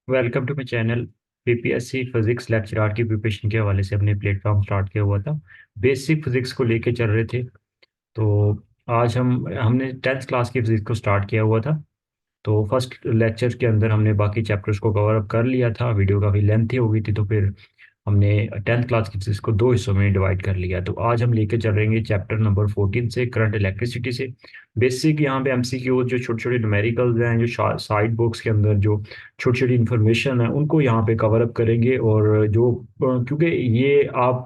Welcome to my channel. BPSC physics lecturer की preparation के हवाले से अपने प्लेटफॉर्म स्टार्ट किया हुआ था। बेसिक फिजिक्स को लेके चल रहे थे। तो आज हमने टेंथ क्लास की फिजिक्स को स्टार्ट किया हुआ था। तो फर्स्ट लेक्चर के अंदर हमने बाकी चैप्टर्स को कवर अप कर लिया था। वीडियो काफ़ी लेंथी हो गई थी, तो फिर हमने टेंथ क्लास की फिजिक्स को दो हिस्सों में डिवाइड कर लिया। तो आज हम लेके चल रहेंगे चैप्टर नंबर 14 से, करंट इलेक्ट्रिसिटी से। बेसिक यहाँ पे एमसीक्यू जो छोटे छोटे न्यूमेरिकल्स हैं, जो साइड बॉक्स के अंदर जो छोटी छोटी इन्फॉर्मेशन है, उनको यहाँ पे कवर अप करेंगे। और जो क्योंकि ये आप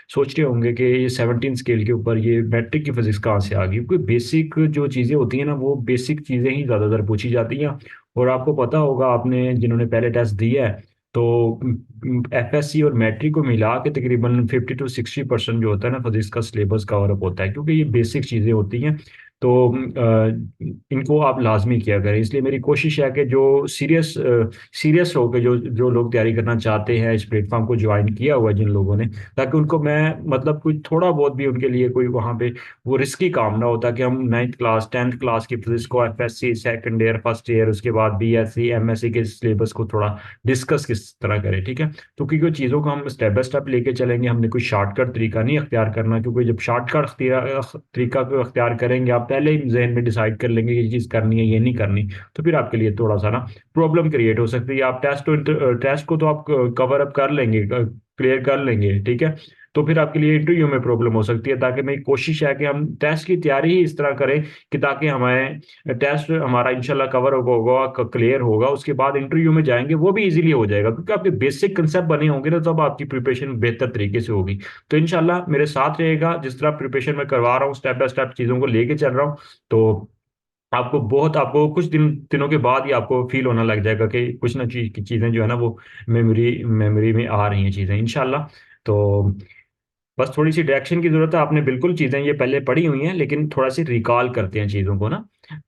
सोच रहे होंगे कि ये 17 स्केल के ऊपर ये मैट्रिक की फिजिक्स कहाँ से आ गई, क्योंकि बेसिक जो चीज़ें होती हैं ना, वो बेसिक चीज़ें ही ज़्यादातर पूछी जाती हैं। और आपको पता होगा, आपने जिन्होंने पहले टेस्ट दिया है, तो एफएससी और मैट्रिक को मिला के तकरीबन 50 to 60% जो होता है ना फिजिक्स का सिलेबस कवर अप होता है, क्योंकि ये बेसिक चीज़ें होती हैं। तो इनको आप लाजमी किया करें। इसलिए मेरी कोशिश है कि जो सीरियस होकर जो जो लोग तैयारी करना चाहते हैं, इस प्लेटफॉर्म को ज्वाइन किया हुआ है जिन लोगों ने, ताकि उनको मैं मतलब कुछ थोड़ा बहुत भी उनके लिए कोई वहाँ पे वो रिस्की काम ना होता कि हम 9th क्लास 10th क्लास की फिजिक्स को FSc second year first year उसके बाद बीएससी एमएससी के सिलेबस को थोड़ा डिस्कस किस तरह करें, ठीक है। तो क्योंकि चीज़ों को हम स्टेप बाय स्टेप लेके चलेंगे, हमने कोई शॉर्टकट तरीका नहीं अख्तियार करना, क्योंकि जब शॉर्टकट तरीका को अख्तियार करेंगे, आप पहले ही जहन में डिसाइड कर लेंगे कि ये चीज़ करनी है ये नहीं करनी, तो फिर आपके लिए थोड़ा सा ना प्रॉब्लम क्रिएट हो सकती है। आप टेस्ट को तो आप कवर अप कर लेंगे, क्लियर कर लेंगे, ठीक है। तो फिर आपके लिए इंटरव्यू में प्रॉब्लम हो सकती है। ताकि मेरी कोशिश है कि हम टेस्ट की तैयारी ही इस तरह करें कि ताकि हमें टेस्ट हमारा इंशाल्लाह कवर होगा, क्लियर होगा, उसके बाद इंटरव्यू में जाएंगे वो भी इजीली हो जाएगा, क्योंकि आपके बेसिक कंसेप्ट बने होंगे ना, तब आपकी प्रिपरेशन बेहतर तरीके से होगी। तो इंशाल्लाह मेरे साथ रहेगा, जिस तरह प्रिपरेशन मैं करवा रहा हूँ, स्टेप बाय स्टेप चीज़ों को लेके चल रहा हूँ। तो आपको कुछ दिनों के बाद ही आपको फील होना लग जाएगा कि कुछ ना चीज़ें जो है ना वो मेमोरी मेमोरी में आ रही हैं चीज़ें इंशाल्लाह। तो बस थोड़ी सी डायरेक्शन की जरूरत है। आपने बिल्कुल चीजें ये पहले पढ़ी हुई हैं, लेकिन थोड़ा सी रिकॉल करते हैं चीजों को ना।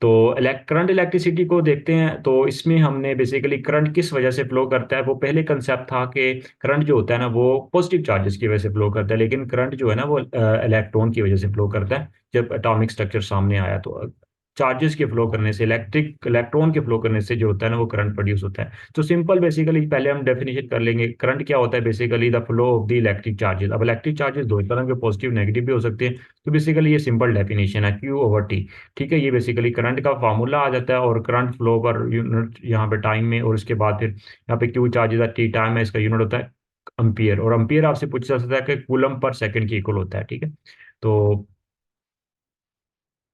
तो करंट इलेक्ट्रिसिटी को देखते हैं। तो इसमें हमने बेसिकली करंट किस वजह से फ्लो करता है, वो पहले कंसेप्ट था कि करंट जो होता है ना वो पॉजिटिव चार्जेस की वजह से फ्लो करता है, लेकिन करंट जो है ना वो इलेक्ट्रॉन की वजह से फ्लो करता है। जब एटॉमिक स्ट्रक्चर सामने आया, तो चार्जेस के फ्लो करने से, इलेक्ट्रॉन के फ्लो करने से जो होता है ना वो करंट प्रोड्यूस होता है। तो सिंपल बेसिकली पहले हम डेफिनेशन कर लेंगे, करंट क्या होता है। Basically the flow of the electric charges. अब इलेक्ट्रिक चार्जेस दो तरह के, पॉजिटिव नेगेटिव भी हो सकते हैं। तो बेसिकली ये सिंपल डेफिनेशन है, Q/T। ठीक है, ये बेसिकली करंट का फार्मूला आ जाता है, और करंट फ्लो पर यूनिट यहाँ पे टाइम में, और उसके बाद फिर यहाँ पे Q चार्जेस है, T टाइम है, इसका यूनिट होता है अम्पियर। और अम्पियर आपसे पूछा जा सकता है कि कूलम पर सेकंड के इक्वल होता है, ठीक है। तो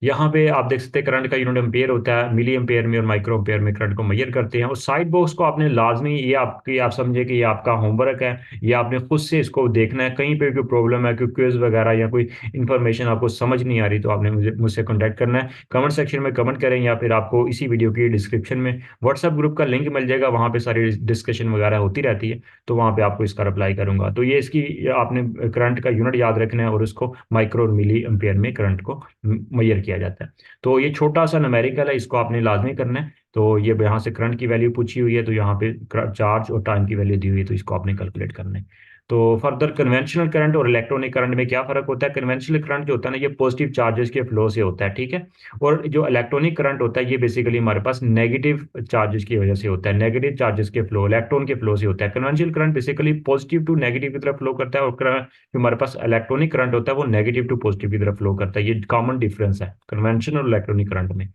यहाँ पे आप देख सकते हैं करंट का यूनिट एम्पेयर होता है, मिली एम्पेयर में और माइक्रो एम्पेयर में करंट को मेजर करते हैं। और साइड बॉक्स को आपने लाजमी, ये आपकी आप समझे कि ये आपका होमवर्क है, ये आपने खुद से इसको देखना है। कहीं पे कोई प्रॉब्लम है, कोई क्विज वगैरह या कोई इन्फॉर्मेशन आपको समझ नहीं आ रही, तो आपने मुझसे कॉन्टैक्ट करना है। कमेंट सेक्शन में कमेंट करें, या फिर आपको इसी वीडियो की डिस्क्रिप्शन में व्हाट्सएप ग्रुप का लिंक मिल जाएगा, वहाँ पे सारी डिस्कशन वगैरह होती रहती है। तो वहाँ पे आपको इसका रिप्लाई करूंगा। तो ये इसकी आपने करंट का यूनिट याद रखना है, और उसको माइक्रो और मिली एम्पेयर में करंट को मेजर किया जाता है। तो ये छोटा सा न्यूमेरिकल है, इसको आपने लाजमी करना है। तो ये यहाँ से करंट की वैल्यू पूछी हुई है, तो यहाँ पे चार्ज और टाइम की वैल्यू दी हुई है, तो इसको आपने कैलकुलेट करना है। तो फर्दर कन्वेंशनल करंट और इलेक्ट्रॉनिक करंट में क्या फर्क होता है। कन्वेंशनल करंट जो होता है ना, ये पॉजिटिव चार्जेस के फ्लो से होता है, ठीक है। और जो इलेक्ट्रॉनिक करंट होता है, ये बेसिकली हमारे पास नेगेटिव चार्जेस की वजह से होता है, नेगेटिव चार्जेस के फ्लो, इलेक्ट्रॉन के फ्लो से होता है। Conventional current basically positive to negative की तरफ फ्लो करता है, और जो हमारे पास इलेक्ट्रॉनिक करंट होता है वो नेगेटिव टू पॉजिटिव की तरफ फ्लो करता है। ये कॉमन डिफरेंस है कन्वेंशनल और इलेक्ट्रॉनिक करंट में।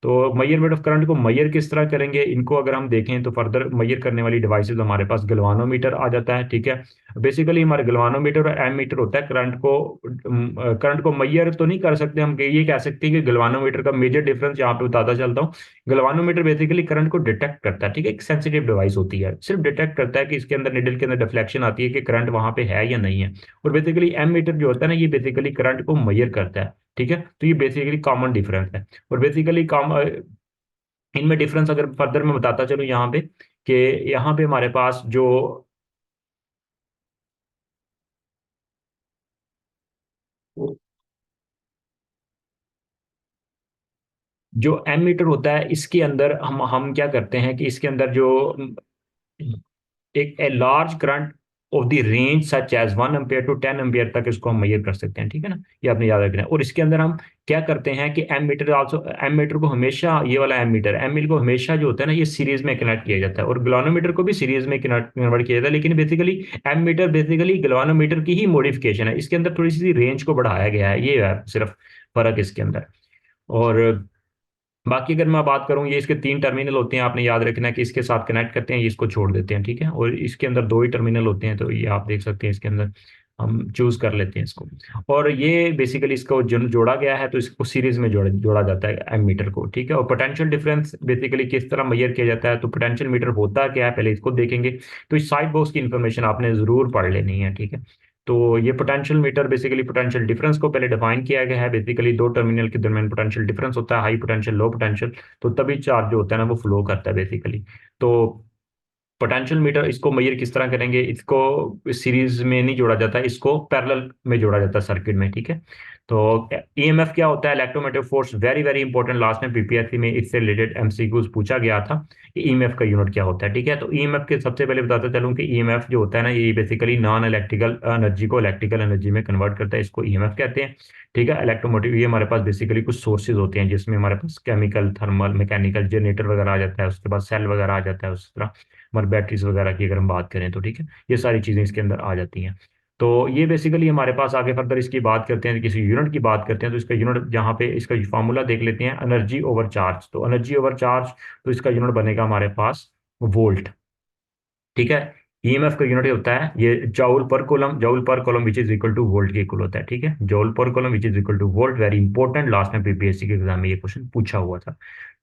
तो मेजरमेंट ऑफ करंट को मैयर किस तरह करेंगे, इनको अगर हम देखें तो फर्दर मैयर करने वाली डिवाइसेस हमारे पास गलवानोमीटर आ जाता है, ठीक है। बेसिकली हमारे गलवानोमीटर और एमीटर होता है। करंट को मैयर तो नहीं कर सकते हम, ये कह सकते हैं कि गलवानोमीटर का मेजर डिफरेंस यहाँ पे बताता चलता हूँ। गलवानोमीटर बेसिकली करंट को डिटेक्ट करता है, ठीक है। एक सेंसिटिव डिवाइस होती है, सिर्फ डिटेक्ट करता है कि इसके अंदर निडल के अंदर डिफ्लेक्शन आती है कि करंट वहां पे है या नहीं है। और बेसिकली एमीटर जो होता है ना, ये बेसिकली करंट को मैयर करता है, ठीक है। तो ये बेसिकली कॉमन डिफरेंस है। और बेसिकली इनमें डिफरेंस अगर फर्दर मैं बताता चलूँ यहाँ पे, कि यहाँ पे हमारे पास जो एमीटर होता है, इसके अंदर हम क्या करते हैं कि इसके अंदर जो एक large current of the range such as 1 ampere to 10 ampere तक इसको हम मेजर कर सकते हैं, ठीक है ना। ये आपने याद रखना है। और इसके अंदर हम क्या करते हैं कि ammeter also, ammeter को हमेशा, ये वाला एम मीटर को हमेशा जो होता है ना, ये सीरीज में कनेक्ट किया जाता है, और गैल्वेनोमीटर को भी सीरीज में कन्वर्ट किया जाता है। लेकिन basically ammeter basically galvanometer की ही मॉडिफिकेशन है, इसके अंदर थोड़ी सी रेंज को बढ़ाया गया है, ये है सिर्फ फर्क इसके अंदर। और बाकी अगर मैं बात करूं, ये इसके 3 टर्मिनल होते हैं, आपने याद रखना है कि इसके साथ कनेक्ट करते हैं, ये इसको छोड़ देते हैं, ठीक है। और इसके अंदर 2 ही टर्मिनल होते हैं, तो ये आप देख सकते हैं इसके अंदर हम चूज कर लेते हैं इसको। और ये बेसिकली इसको जोड़ा गया है, तो इसको सीरीज में जोड़ा जोड़ा जाता है एम मीटर को, ठीक है। और पोटेंशियल डिफरेंस बेसिकली किस तरह मेजर किया जाता है, तो पोटेंशियल मीटर होता क्या है पहले इसको देखेंगे। तो इस साइड बॉक्स की इन्फॉर्मेशन आपने जरूर पढ़ लेनी है, ठीक है। तो ये potential meter basically potential difference को पहले डिफाइन किया गया है। बेसिकली 2 टर्मिनल के दरमियान पोटेंशियल डिफरेंस होता है, हाई पोटेंशियल लो पोटेंशियल, तो तभी चार्ज जो होता है ना वो फ्लो करता है बेसिकली। तो पोटेंशियल मीटर इसको मेजर किस तरह करेंगे, इसको सीरीज में नहीं जोड़ा जाता, इसको पैरेलल में जोड़ा जाता है सर्किट में, ठीक है। तो ईएमएफ क्या होता है, electromotive force, very very important, last में पीपीएससी में इससे रिलेटेड एमसीक्यूज पूछा गया था कि ईएमएफ का यूनिट क्या होता है, ठीक है। तो ईएमएफ के सबसे पहले बताता चलूं कि ईएमएफ जो होता है ना, ये बेसिकली नॉन इलेक्ट्रिकल एनर्जी को इलेक्ट्रिकल एनर्जी में कन्वर्ट करता है, इसको ईएमएफ कहते हैं, ठीक है। इलेक्ट्रोमोटिव, ये हमारे पास बेसिकली कुछ सोर्सेज होते हैं जिसमें हमारे पास केमिकल, थर्मल, मैकेनिकल, जनरेटर वगैरह आ जाता है, उसके बाद सेल वगैरह आ जाता है, उस तरह हमारी बैटरीज वगैरह की अगर हम बात करें तो, ठीक है। ये सारी चीज़ें इसके अंदर आ जाती हैं। तो ये बेसिकली हमारे पास आगे फर्दर इसकी बात करते हैं, किसी यूनिट की बात करते हैं, तो इसका यूनिट जहाँ पे इसका फार्मूला देख लेते हैं, एनर्जी ओवर चार्ज। तो एनर्जी ओवर चार्ज, तो इसका यूनिट बनेगा हमारे पास वोल्ट, ठीक है। ईएमएफ का यूनिट होता है ये जॉउल पर coulomb which is equal two volt के इक्वल होता है, ठीक है। जॉउल पर coulomb which is equal two volt, very important, last में पीपीएससी के एग्जाम में ये क्वेश्चन पूछा हुआ था।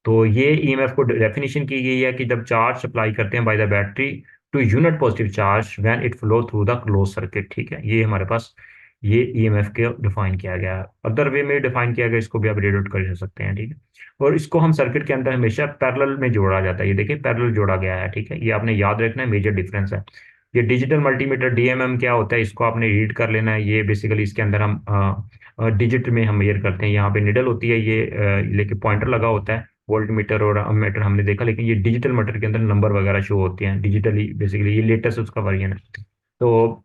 तो ये ईएमएफ को डेफिनेशन की गई है कि जब चार्ज सप्लाई करते हैं by the battery to unit positive charge when it flow through the close circuit, ठीक है। ये हमारे पास ये ईएमएफ के डिफाइन किया गया है, अदर वे में डिफाइन किया गया, इसको भी आप रीड आउट कर सकते हैं, ठीक है। और इसको हम सर्किट के अंदर हमेशा पैरेलल में जोड़ा जाता है, ये देखिए पैरेलल जोड़ा गया है, ठीक है। ये आपने याद रखना है, मेजर डिफरेंस है। ये डिजिटल मल्टीमीटर डीएमएम क्या होता है, इसको आपने रीड कर लेना है। ये बेसिकली इसके अंदर हम डिजिट में हम मेजर करते हैं, यहाँ पे निडल होती है ये, लेकिन पॉइंटर लगा होता है। वोल्ट मीटर और अमीटर हमने देखा, लेकिन ये डिजिटल मीटर के अंदर नंबर वगैरह शो होते हैं डिजिटली, बेसिकली ये लेटेस्ट उसका वर्जन है। तो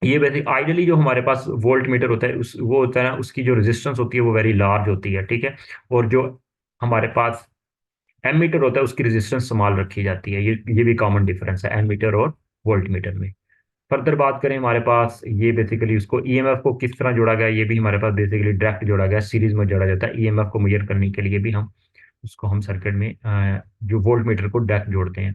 ये बेसिक आइडियली जो हमारे पास वोल्ट मीटर होता है उस वो होता है ना, उसकी जो रेजिस्टेंस होती है वो वेरी लार्ज होती है, ठीक है। और जो हमारे पास एमीटर होता है उसकी रेजिस्टेंस स्मॉल रखी जाती है, ये भी कॉमन डिफरेंस है एमीटर और वोल्ट मीटर में। फर्दर बात करें, हमारे पास ये बेसिकली उसको ईएमएफ को किस तरह जोड़ा गया है, ये भी हमारे पास बेसिकली डायरेक्ट जोड़ा गया है, सीरीज में जोड़ा जाता है। ईएमएफ को मेजर करने के लिए भी हम उसको हम सर्किट में जो वोल्ट मीटर को डायरेक्ट जोड़ते हैं।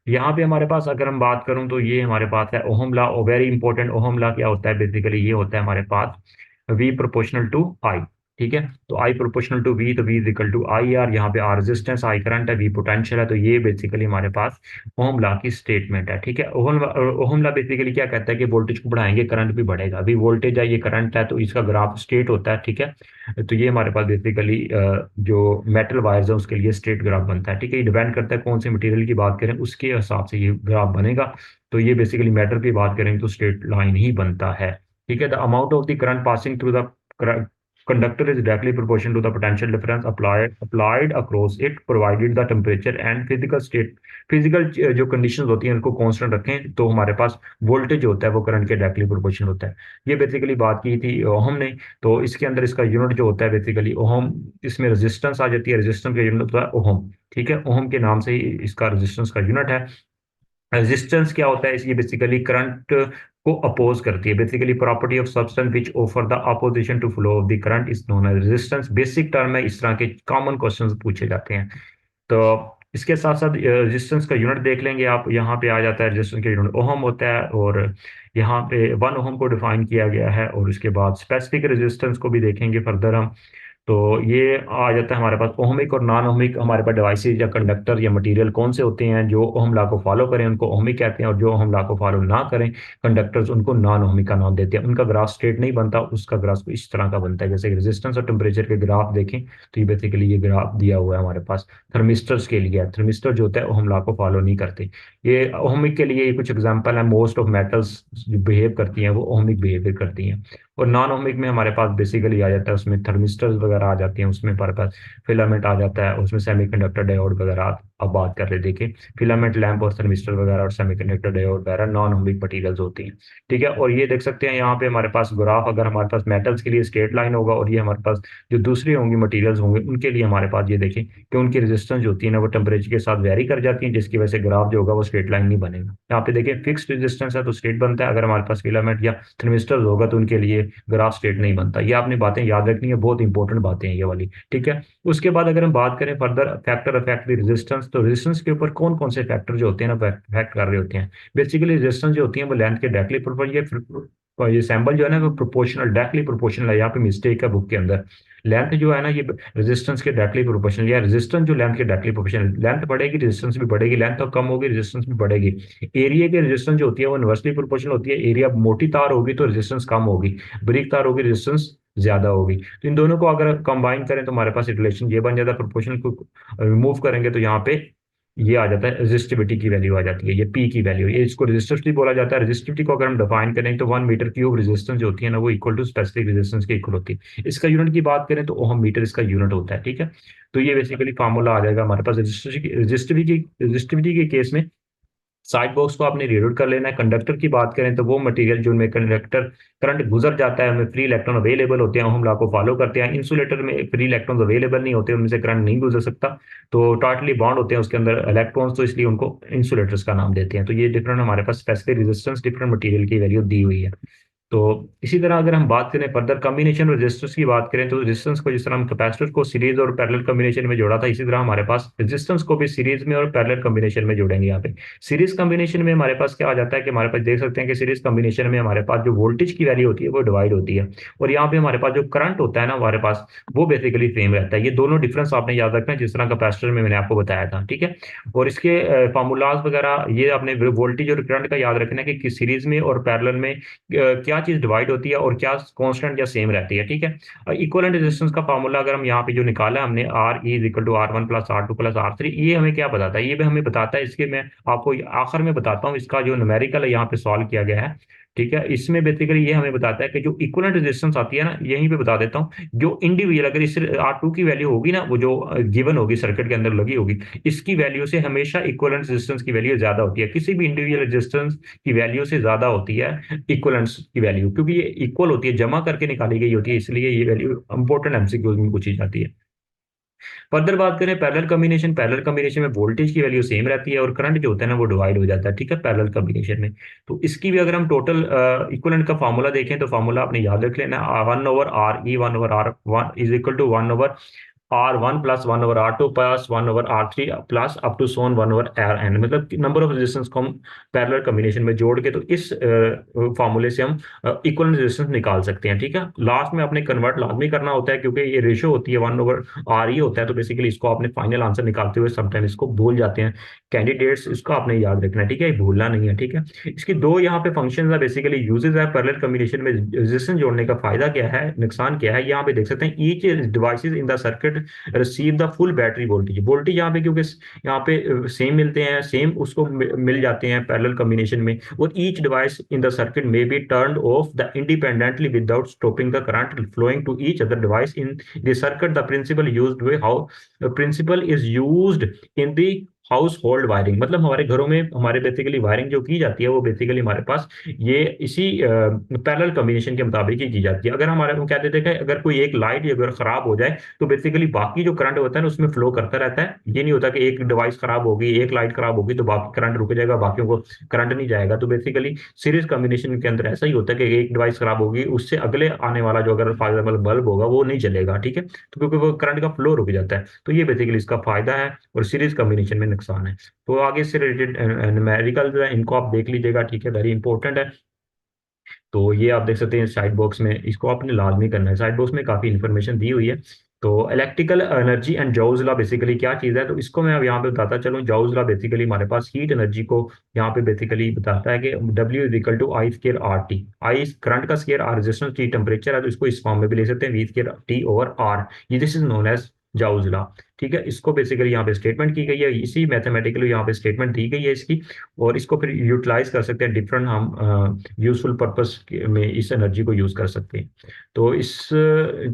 यहाँ पे हमारे पास अगर हम बात करूँ तो ये हमारे पास है ohm law, very important. Ohm law क्या होता है, बेसिकली ये होता है हमारे पास V प्रोपोर्शनल टू आई, ठीक है। तो I प्रोपोर्शनल टू V, तो V is equal to I R, यहाँ पे R रेजिस्टेंस, I करंट है, V पोटेंशियल है। तो ये बेसिकली हमारे पास ओहम लॉ की स्टेटमेंट है, ठीक है। ओहम लॉ बेसिकली क्या कहता है कि वोल्टेज को बढ़ाएंगे करंट भी बढ़ेगा। अभी वोल्टेज है, ये करंट है, तो इसका ग्राफ स्टेट होता है, ठीक है। तो ये हमारे पास बेसिकली जो मेटल वायर्स है उसके लिए स्ट्रेट ग्राफ बनता है, ठीक है। ये डिपेंड करता है कौन से मटेरियल की बात करें, उसके हिसाब से ये ग्राफ बनेगा। तो ये बेसिकली मेटल की बात करें तो स्ट्रेट लाइन ही बनता है, ठीक है। The amount of the current passing through the conductor is directly proportional to the potential difference applied across it provided the temperature and physical state, physical जो कंडीशंस होती हैं उनको कांस्टेंट रखें, तो हमारे पास वोल्टेज होता है वो करंट के डायरेक्टली प्रोपोर्शनल होता है। ये बेसिकली बात की थी ओहम ने। तो इसके अंदर इसका यूनिट जो होता है बेसिकली ओहम, इसमें रेजिस्टेंस आ जाती है, रेजिस्टेंस का यूनिट होता है ओहम, ठीक है। ओहम के नाम से ही इसका रेजिस्टेंस का यूनिट है। रेजिस्टेंस क्या होता है, ये बेसिकली करंट को अपोज करती है। Basically property of substance which offer the opposition to flow of the current is known as resistance. Basic term है, इस तरह के कॉमन क्वेश्चंस पूछे जाते हैं। तो इसके साथ साथ रेजिस्टेंस का यूनिट देख लेंगे आप, यहाँ पे आ जाता है रेजिस्टेंस का यूनिट ओहम होता है, और यहाँ पे 1 ओहम को डिफाइन किया गया है। और उसके बाद स्पेसिफिक रेजिस्टेंस को भी देखेंगे फर्दर हम। तो ये आ जाता है हमारे पास ओहमिक और नॉन ओहमिक, हमारे पास डिवाइसेज या कंडक्टर या मटेरियल कौन से होते हैं जो ओहम लॉ को फॉलो करें उनको ओहमिक कहते हैं, और जो ओहम लॉ को फॉलो ना करें कंडक्टर्स उनको नॉन ओहमिक का नाम देते हैं। उनका ग्राफ स्ट्रेट नहीं बनता, उसका ग्राफ को इस तरह का बनता है, जैसे रेजिस्टेंस और टेम्परेचर के ग्राफ देखें तो ये बेसिकली ये ग्राफ दिया हुआ है हमारे पास। थर्मिस्टर्स के लिए, थर्मिस्टर जो होता है ओहम लॉ को फॉलो नहीं करते। ये ओहमिक के लिए ये कुछ एग्जाम्पल है, मोस्ट ऑफ मेटल्स जो बिहेव करती हैं वो ओहमिक बिहेवियर करती हैं। और नॉन ओमिक में हमारे पास बेसिकली आ जाता है, उसमें थर्मिस्टर्स वगैरह आ जाती हैं, उसमें हमारे पास फिलामेंट आ जाता है, उसमें सेमीकंडक्टर डायोड वगैरह अब बात कर रहे देखें, फिलामेंट लैंप और थर्मिस्टर वगैरह और सेमीकंडक्टर डायोड वगैरह नॉन ओमिक मटेरियल्स होती हैं। ठीक है, और ये देख सकते हैं यहाँ पे हमारे पास ग्राफ, अगर हमारे पास मेटल्स के लिए स्ट्रेट लाइन होगा, और ये हमारे पास जो दूसरी होंगी मटेरियल्स होंगे उनके लिए हमारे पास ये देखें कि उनकी रेजिस्टेंस जो होती है ना वो टेम्परेचर के साथ वेरी कर जाती है, जिसकी वजह से ग्राफ जो होगा वो स्ट्रेट लाइन नहीं बनेगा। यहाँ पे देखिए फिक्स्ड रेजिस्टेंस है तो स्ट्रेट बनता है, अगर हमारे पास फिलामेंट या थर्मिस्टर होगा तो उनके लिए ग्राफ स्ट्रेट नहीं बनता। ये आपने बातें याद रखनी है, बहुत इंपॉर्टेंट बातें हैं ये वाली। ठीक है, उसके बाद अगर हम बात करें further factor affect the resistance, तो रेजिस्टेंस के ऊपर कौन कौन से फैक्टर जो होते हैं ना अफेक्ट कर रहे होते हैं। बेसिकली रेजिस्टेंस जो होती है वो लेंथ के डायरेक्टली प्रोपोर्शनल, ये सैंपल जो है ना वो प्रोपोर्शनल डायरेक्टली प्रोपोर्शनल है, यहाँ पे मिस्टेक है बुक के अंदर। लेंथ जो है ना ये रेजिस्टेंस के डायरेक्टली प्रोपोर्शनल, या रेजिस्टेंस जो लेंथ के डायरेक्टली प्रोपोर्शनल, लेंथ बढ़ेगी रेजिस्टेंस भी बढ़ेगी, लेंथ तो कम होगी रेजिस्टेंस भी बढ़ेगी। एरिया की रेजिस्टेंस जो होती है वो इनवर्सली प्रोपोर्शनल होती है, एरिया मोटी तार होगी तो रेजिस्टेंस कम होगी, बारीक तार होगी रेजिस्टेंस ज्यादा होगी। तो इन दोनों को अगर कंबाइन करें तो हमारे पास रिलेशन ये बन जाता है, प्रोपोर्शनल को रिमूव करेंगे तो यहाँ पे ये आ जाता है, रेजिस्टिविटी की वैल्यू आ जाती है, ये पी की वैल्यू, ये इसको रेजिस्टिविटी बोला जाता है। रेजिस्टिविटी को अगर हम डिफाइन करें तो 1 मीटर क्यूब रेजिस्टेंस जो होती है ना वो इक्वल टू स्पेसिफिक रेजिस्टेंस के इक्वल होती है। इसका यूनिट की बात करें तो ओहम मीटर इसका यूनिट होता है। ठीक है, तो ये बेसिकली फार्मूला आ जाएगा हमारे पास रेजिस्टिविटी के केस में। साइड बॉक्स को आपने रीड कर लेना है। कंडक्टर की बात करें तो वो मटेरियल जो में कंडक्टर करंट गुजर जाता है उनमें फ्री इलेक्ट्रॉन अवेलेबल होते हैं, हम लॉ को फॉलो करते हैं। इंसुलेटर में फ्री इलेक्ट्रॉन अवेलेबल नहीं होते, उनमें से करंट नहीं गुजर सकता, तो टाइटली बॉन्ड होते हैं उसके अंदर इलेक्ट्रॉन्स, तो इसलिए उनको इंसुलेटर्स का नाम देते हैं। तो ये डिफरेंट हमारे पास स्पेसिफिक रेजिस्टेंस डिफरेंट मटेरियल की वैल्यू दी हुई है। तो इसी तरह अगर हम बात करें फर्दर कॉम्बिनेशन और रेजिस्टेंस की बात करें तो रेजिस्टेंस को जिस तरह हम कैपेसिटर को सीरीज और पैरेलल कॉम्बिनेशन में जोड़ा था, इसी तरह हमारे पास रेजिस्टेंस को भी सीरीज में और पैरेलल कॉम्बिनेशन में जोड़ेंगे। यहाँ पे सीरीज कॉम्बिनेशन में हमारे पास क्या आ जाता है कि हमारे पास देख सकते हैं कि सीरीज कॉम्बिनेशन में हमारे पास जो वोल्टेज की वैल्यू होती है वो डिवाइड होती है, और यहाँ पे हमारे पास जो करंट होता है ना हमारे पास वो बेसिकली सेम रहता है। ये दोनों डिफरेंस आपने याद रखना है जिस तरह कैपेसिटर में मैंने आपको बताया था। ठीक है, और इसके फार्मूलाज वगैरह ये आपने वोल्टेज और करंट का याद रखना है कि सीरीज में और पैरेलल में क्या चीज डिवाइड होती है और क्या कांस्टेंट या सेम रहती है। ठीक है, इक्विवेलेंट रेजिस्टेंस का फार्मूला अगर हम यहाँ पे जो निकाला है हमने, R E is equal to R1 + R2 + R3, ये हमें क्या बताता है, ये भी हमें बताता है, इसके मैं आपको आखिर में बताता हूँ, इसका जो न्यूमेरिकल है यहाँ पे सॉल्व किया गया है। ठीक है, इसमें बेसिकली ये हमें बताता है कि जो इक्विवेलेंट रेजिस्टेंस आती है ना, यहीं पे बता देता हूँ, जो इंडिविजुअल अगर इस R2 की वैल्यू होगी ना, वो जो गिवन होगी सर्किट के अंदर लगी होगी, इसकी वैल्यू से हमेशा इक्विवेलेंट रेजिस्टेंस की वैल्यू ज्यादा होती है, किसी भी इंडिविजुअल रेजिस्टेंस की वैल्यू से ज्यादा होती है इक्वलेंस की वैल्यू, क्योंकि ये इक्वल होती है, जमा करके निकाली गई होती है, इसलिए ये वैल्यू इंपॉर्टेंट एमसीक्यूज में पूछी जाती है। फर्दर बात करें पैरेलल कॉम्बिनेशन में वोल्टेज की वैल्यू सेम रहती है और करंट जो होता है ना वो डिवाइड हो जाता है। ठीक है, पैरेलल कॉम्बिनेशन में। तो इसकी भी अगर हम टोटल इक्विवेलेंट का फार्मूला देखें तो फार्मूला आपने याद रख लेना, 1/R E 1/R1 is equal to 1/R1 + 1/R2 + 1/R3 plus up to सोन 1/Rn, मतलब नंबर ऑफ रेजिस्टेंस को हम पैरेलल कॉम्बिनेशन में जोड़ के तो इस फार्मूले से हम इक्वलेंट रेजिस्टेंस निकाल सकते हैं। ठीक है, लास्ट में आपने कन्वर्ट लाजमी करना होता है क्योंकि ये रेशो होती है 1/R होता है, तो बेसिकली इसको आपने फाइनल आंसर निकालते हुए समटाइम इसको भूल जाते हैं कैंडिडेट्स, इसको आपने याद रखना है। ठीक है, ये भूलना नहीं है। ठीक है, इसकी दो यहाँ पे फंक्शन है, बेसिकली यूजेज है पैरेलल कॉम्बिनेशन में रेजिस्टेंस जोड़ने का फायदा क्या है, नुकसान क्या है, यहाँ पे देख सकते हैं। Each devices in the circuit receive the full battery voltage, voltage यहाँ पे क्योंकि यहाँ पे सेम मिलते हैं, सेम उसको मिल जाते हैं पैरेलल कॉम्बिनेशन में, और each device in the circuit में be turned off the independently without stopping the current flowing to each other device in the circuit. The principle used way how principle is used in the household wiring, मतलब हमारे घरों में हमारे basically wiring जो की जाती है वो बेसिकली हमारे पास ये इसी पैरेलल कॉम्बिनेशन के मुताबिक ही की जाती है। अगर हमारे को क्या देते हैं कि अगर कोई एक लाइट अगर खराब हो जाए तो बेसिकली बाकी जो करंट होता है ना उसमें फ्लो करता रहता है, ये नहीं होता कि एक डिवाइस खराब होगी, एक लाइट खराब होगी तो बाकी करंट रुक जाएगा, बाकियों को करंट नहीं जाएगा। तो बेसिकली सीरीज कॉम्बिनेशन के अंदर ऐसा ही होता है कि एक डिवाइस खराब होगी उससे अगले आने वाला जो अगर फॉर एग्जाम्पल बल्ब होगा वो नहीं जलेगा। ठीक है, तो क्योंकि वो करंट का फ्लो रुक जाता है, तो ये बेसिकली इसका फायदा है और सीरीज कॉम्बिनेशन में नुकसान है। तो आगे से रिलेटेड न्यूमेरिकल जो है इनको आप देख लीजिएगा। ठीक है, वेरी इंपॉर्टेंट है। तो ये आप देख सकते हैं साइड बॉक्स में, इसको आपने लाजमी करना है, साइड बॉक्स में काफी इंफॉर्मेशन दी हुई है। तो electrical energy and Joule's law basically क्या चीज़ है, तो इसको मैं अब यहाँ पे बताता चलूँ। जॉउल्स लॉ बेसिकली हमारे पास हीट एनर्जी को यहाँ पे बेसिकली बताता है कि W = I²RT, आई करंट का square, R resistance, T temperature है, तो इसको इस फॉर्म में भी ले सकते हैं V²T/R, ये दिस इज नोन एज जाउस लॉ। ठीक है, इसको बेसिकली यहाँ पे स्टेटमेंट की गई है, इसी मैथमेटिकली यहाँ पे स्टेटमेंट दी गई है इसकी। और इसको फिर यूटिलाइज कर सकते हैं डिफरेंट हम यूजफुल पर्पस में इस एनर्जी को यूज कर सकते हैं। तो इस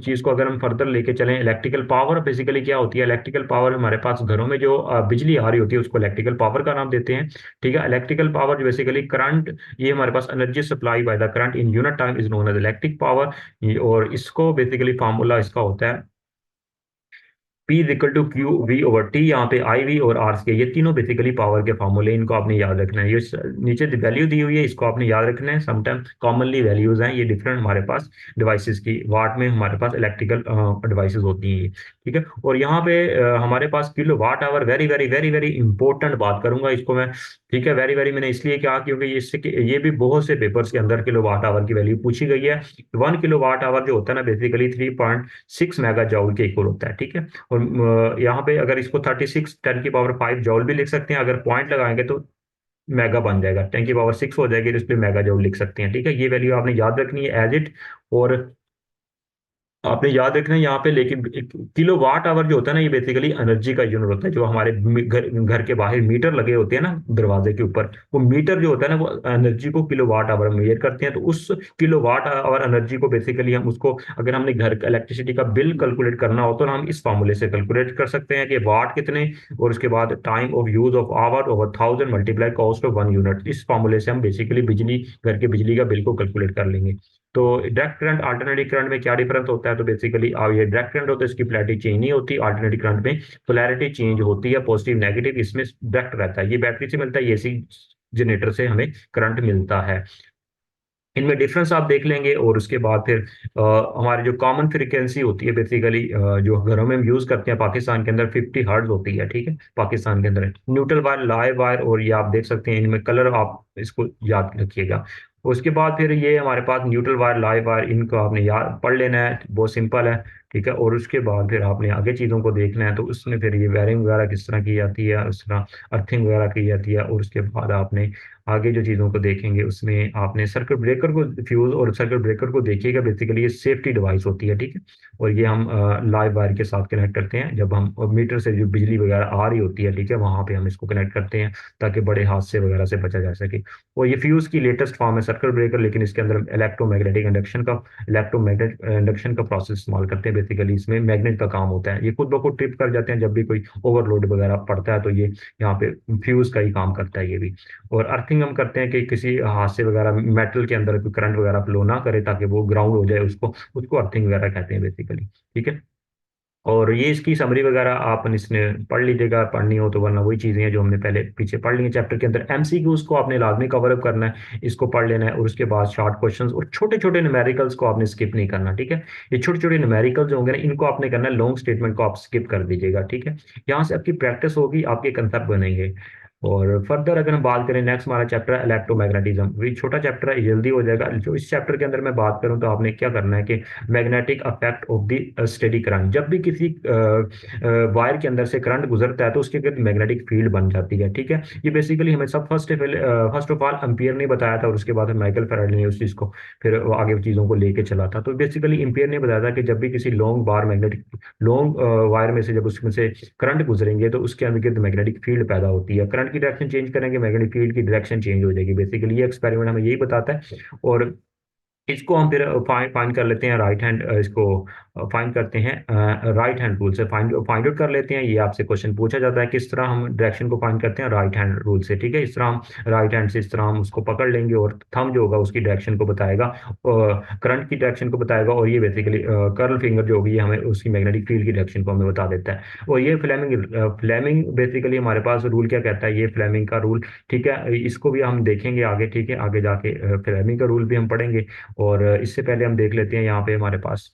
चीज को अगर हम फर्दर लेके चलें, इलेक्ट्रिकल पावर बेसिकली क्या होती है? इलेक्ट्रिकल पावर हमारे पास घरों में जो बिजली आ रही होती है उसको इलेक्ट्रिकल पावर का नाम देते हैं। ठीक है, इलेक्ट्रिकल पावर बेसिकली करंट, ये हमारे पास energy supply by the current in unit time is known as electric power. और इसको बेसिकली फार्मूला इसका होता है P is equal to Q V over T. यहाँ पे आई वी और आर के ये तीनों बेसिकली पावर के फॉर्मूले, इनको आपने याद रखना है। ये नीचे वैल्यू दी हुई है, इसको आपने याद रखना है। समटाइम कॉमनली वैल्यूज हैं ये डिफरेंट हमारे पास डिवाइसेस की, वाट में हमारे पास इलेक्ट्रिकल डिवाइसेस होती हैं ये। ठीक है, और यहाँ पे हमारे पास kilowatt hour, very very very very important बात करूंगा इसको मैं। ठीक है, वेरी वेरी मैंने इसलिए कहा क्योंकि ये भी बहुत से पेपर्स के अंदर किलो वाट आवर की वैल्यू पूछी गई है। 1 किलो वाट आवर जो होता है ना बेसिकली 3.6 मेगा जूल के इक्वल होता है। ठीक है, और यहाँ पे अगर इसको 36 10 की पावर 5 जॉल भी लिख सकते हैं, अगर पॉइंट लगाएंगे तो मेगा बन जाएगा, 10 की पावर 6 हो जाएगी, तो इस पे मेगा जॉल लिख सकते हैं। ठीक है, ये वैल्यू आपने याद रखनी है एज इट। और आपने याद रखना है यहाँ पे, लेकिन किलो वाट आवर जो होता है ना, ये बेसिकली एनर्जी का यूनिट होता है। जो हमारे घर के बाहर मीटर लगे होते हैं ना दरवाजे के ऊपर, वो मीटर जो होता है ना वो एनर्जी को किलो वाट आवर में मेजर करते हैं। तो उस किलो वाट आवर एनर्जी को बेसिकली हम उसको, अगर हमने घर का इलेक्ट्रिसिटी का बिल कैलकुलेट करना हो तो हम इस फॉर्मूले से कैलकुलेट कर सकते हैं कि वाट कितने, और उसके बाद time of use of hour over 1000 multiply cost of 1 unit. इस फॉर्मूले से हम बेसिकली बिजली, घर के बिजली का बिल को कैलकुलेट कर लेंगे। तो डायरेक्ट करंट अल्टरनेटिव करंट में क्या डिफरेंस होता है? तो बेसिकली ये डायरेक्ट करंट होता है, इसकी पोलैरिटी चेंज नहीं होती। अल्टरनेटिव करंट में पोलैरिटी चेंज होती है, पॉजिटिव नेगेटिव, इसमें डायरेक्ट रहता है। ये बैटरी से मिलता है, ये एसी जनरेटर से हमें करंट मिलता है। इनमें डिफरेंस आप देख लेंगे। और उसके बाद फिर हमारी जो कॉमन फ्रीक्वेंसी होती है बेसिकली जो घरों में हम यूज करते हैं पाकिस्तान के अंदर 50 हर्ट्ज होती है। ठीक है, पाकिस्तान के अंदर न्यूट्रल वायर, लाइव वायर, और ये आप देख सकते हैं इनमें कलर, आप इसको याद रखिएगा। उसके बाद फिर ये हमारे पास न्यूट्रल वायर, लाइव वायर, इनको आपने याद पढ़ लेना है, बहुत सिंपल है। ठीक है, और उसके बाद फिर आपने आगे चीज़ों को देखना है। तो उसमें फिर ये वायरिंग वगैरह किस तरह की जाती है, उस तरह अर्थिंग वगैरह की जाती है। और उसके बाद आपने आगे जो चीज़ों को देखेंगे उसमें आपने सर्किट ब्रेकर को, फ्यूज और सर्किट ब्रेकर को देखिएगा। बेसिकली ये सेफ्टी डिवाइस होती है। ठीक है, और ये हम लाइव वायर के साथ कनेक्ट करते हैं जब हम मीटर से जो बिजली वगैरह आ रही होती है। ठीक है, वहाँ पे हम इसको कनेक्ट करते हैं ताकि बड़े हादसे वगैरह से बचा जा सके। और ये फ्यूज की लेटेस्ट फॉर्म है सर्किट ब्रेकर, लेकिन इसके अंदर इलेक्ट्रोमैग्नेटिक इंडक्शन का प्रोसेस इस्तेमाल करते हैं। बेसिकली इसमें मैग्नेट का काम होता है। ये खुद ब खुद ट्रिप कर जाते हैं जब भी कोई ओवरलोड वगैरह पड़ता है, तो ये यहाँ पे फ्यूज का ही काम करता है ये भी। और अर्थिंग हम करते हैं कि किसी हादसे वगैरह मेटल के अंदर कोई करंट वगैरह फ्लो ना करे ताकि वो ग्राउंड हो जाए, उसको उसको अर्थिंग वगैरह कहते हैं बेसिकली। ठीक है, और ये इसकी समरी वगैरह आप इसने पढ़ लीजिएगा, पढ़नी हो तो, वरना वही चीज़ें हैं जो हमने पहले पीछे पढ़ ली हैं चैप्टर के अंदर। एमसीक्यूज को आपने लाजमी कवर अप करना है, इसको पढ़ लेना है। और उसके बाद शॉर्ट क्वेश्चंस और छोटे छोटे न्यूमेरिकल्स को आपने स्किप नहीं करना। ठीक है, ये छोटे छोटे न्यूमेरिकल्स होंगे ना, इनको आपने करना है, लॉन्ग स्टेटमेंट को आप स्किप कर दीजिएगा। ठीक है, यहाँ से आपकी प्रैक्टिस होगी, आपके कंसेप्ट बनेंगे। और फर्दर अगर हम बात करें, नेक्स्ट हमारा चैप्टर है इलेक्ट्रोमैग्नेटिज्म। वही छोटा चैप्टर है, जल्दी हो जाएगा। जो इस चैप्टर के अंदर मैं बात करूं तो आपने क्या करना है कि magnetic affect of the steady current, जब भी किसी वायर के अंदर से करंट गुजरता है तो उसके गिर्द मैग्नेटिक फील्ड बन जाती है। ठीक है, ये बेसिकली हमें सब फर्स्ट ऑफ ऑल एम्पियर ने बताया था, और उसके बाद माइकल फैराडे ने उस चीज़ को फिर आगे चीज़ों को लेके चला था। तो बेसिकली एम्पियर ने बताया था कि जब भी किसी लॉन्ग वायर में से जब उसमें से करंट गुजरेंगे तो उसके अंदर गिर्द मैग्नेटिक फील्ड पैदा होती है। करंट की डायरेक्शन चेंज करेंगे, मैग्नेटिक फील्ड की डायरेक्शन चेंज हो जाएगी। बेसिकली ये एक्सपेरिमेंट हमें यही बताता है। और इसको हम फिर फाइंड कर लेते हैं राइट हैंड, इसको फाइंड करते हैं राइट हैंड रूल से, फाइंड फाइंड आउट कर लेते हैं। ये आपसे क्वेश्चन पूछा जाता है किस तरह हम डायरेक्शन को फाइंड करते हैं राइट हैंड रूल से। ठीक है, इस तरह हम राइट हैंड से इस तरह हम उसको पकड़ लेंगे, और थंब जो होगा उसकी डायरेक्शन को बताएगा, करंट की डायरेक्शन को बताएगा। और ये बेसिकली कर्ल फिंगर जो होगी ये हमें उसकी मैग्नेटिक फील्ड की डायरेक्शन को हमें बता देता है। और ये फ्लेमिंग बेसिकली हमारे पास रूल क्या कहता है, ये फ्लेमिंग का रूल। ठीक है, इसको भी हम देखेंगे आगे। ठीक है, आगे जाके फ्लेमिंग का रूल भी हम पढ़ेंगे। और इससे पहले हम देख लेते हैं यहाँ पे हमारे पास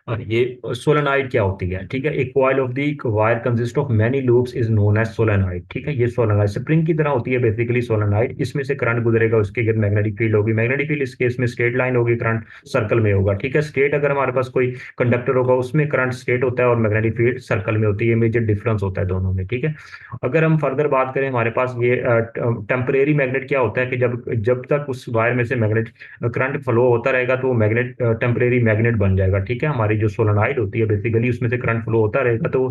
और ये सोलेनॉइड क्या होती है। ठीक है, एक coil of the wire consist of many loops is known as solenoid. ठीक है, ये सोलेनॉइड स्प्रिंग की तरह होती है बेसिकली सोलेनॉइड। इसमें से करंट गुजरेगा, उसके गिर्द मैग्नेटिक फील्ड होगी। मैग्नेटिक फील्ड इस केस में स्ट्रेट लाइन होगी, करंट सर्कल में होगा। ठीक है, स्ट्रेट अगर हमारे पास कोई कंडक्टर होगा उसमें करंट स्ट्रेट होता है और मैग्नेटिक फील्ड सर्कल में होती है। ये मेजर डिफरेंस होता है दोनों में। ठीक है, अगर हम फर्दर बात करें, हमारे पास ये टेम्परेरी मैग्नेट क्या होता है कि जब जब तक उस वायर में से मैग्नेट करंट फ्लो होता रहेगा तो वो मैग्नेट टेम्परेरी मैग्नेट बन जाएगा। ठीक है, हमारी हमारी जो सोलेनॉइड होती है बेसिकली उसमें से करंट फ्लो होता रहेगा, तो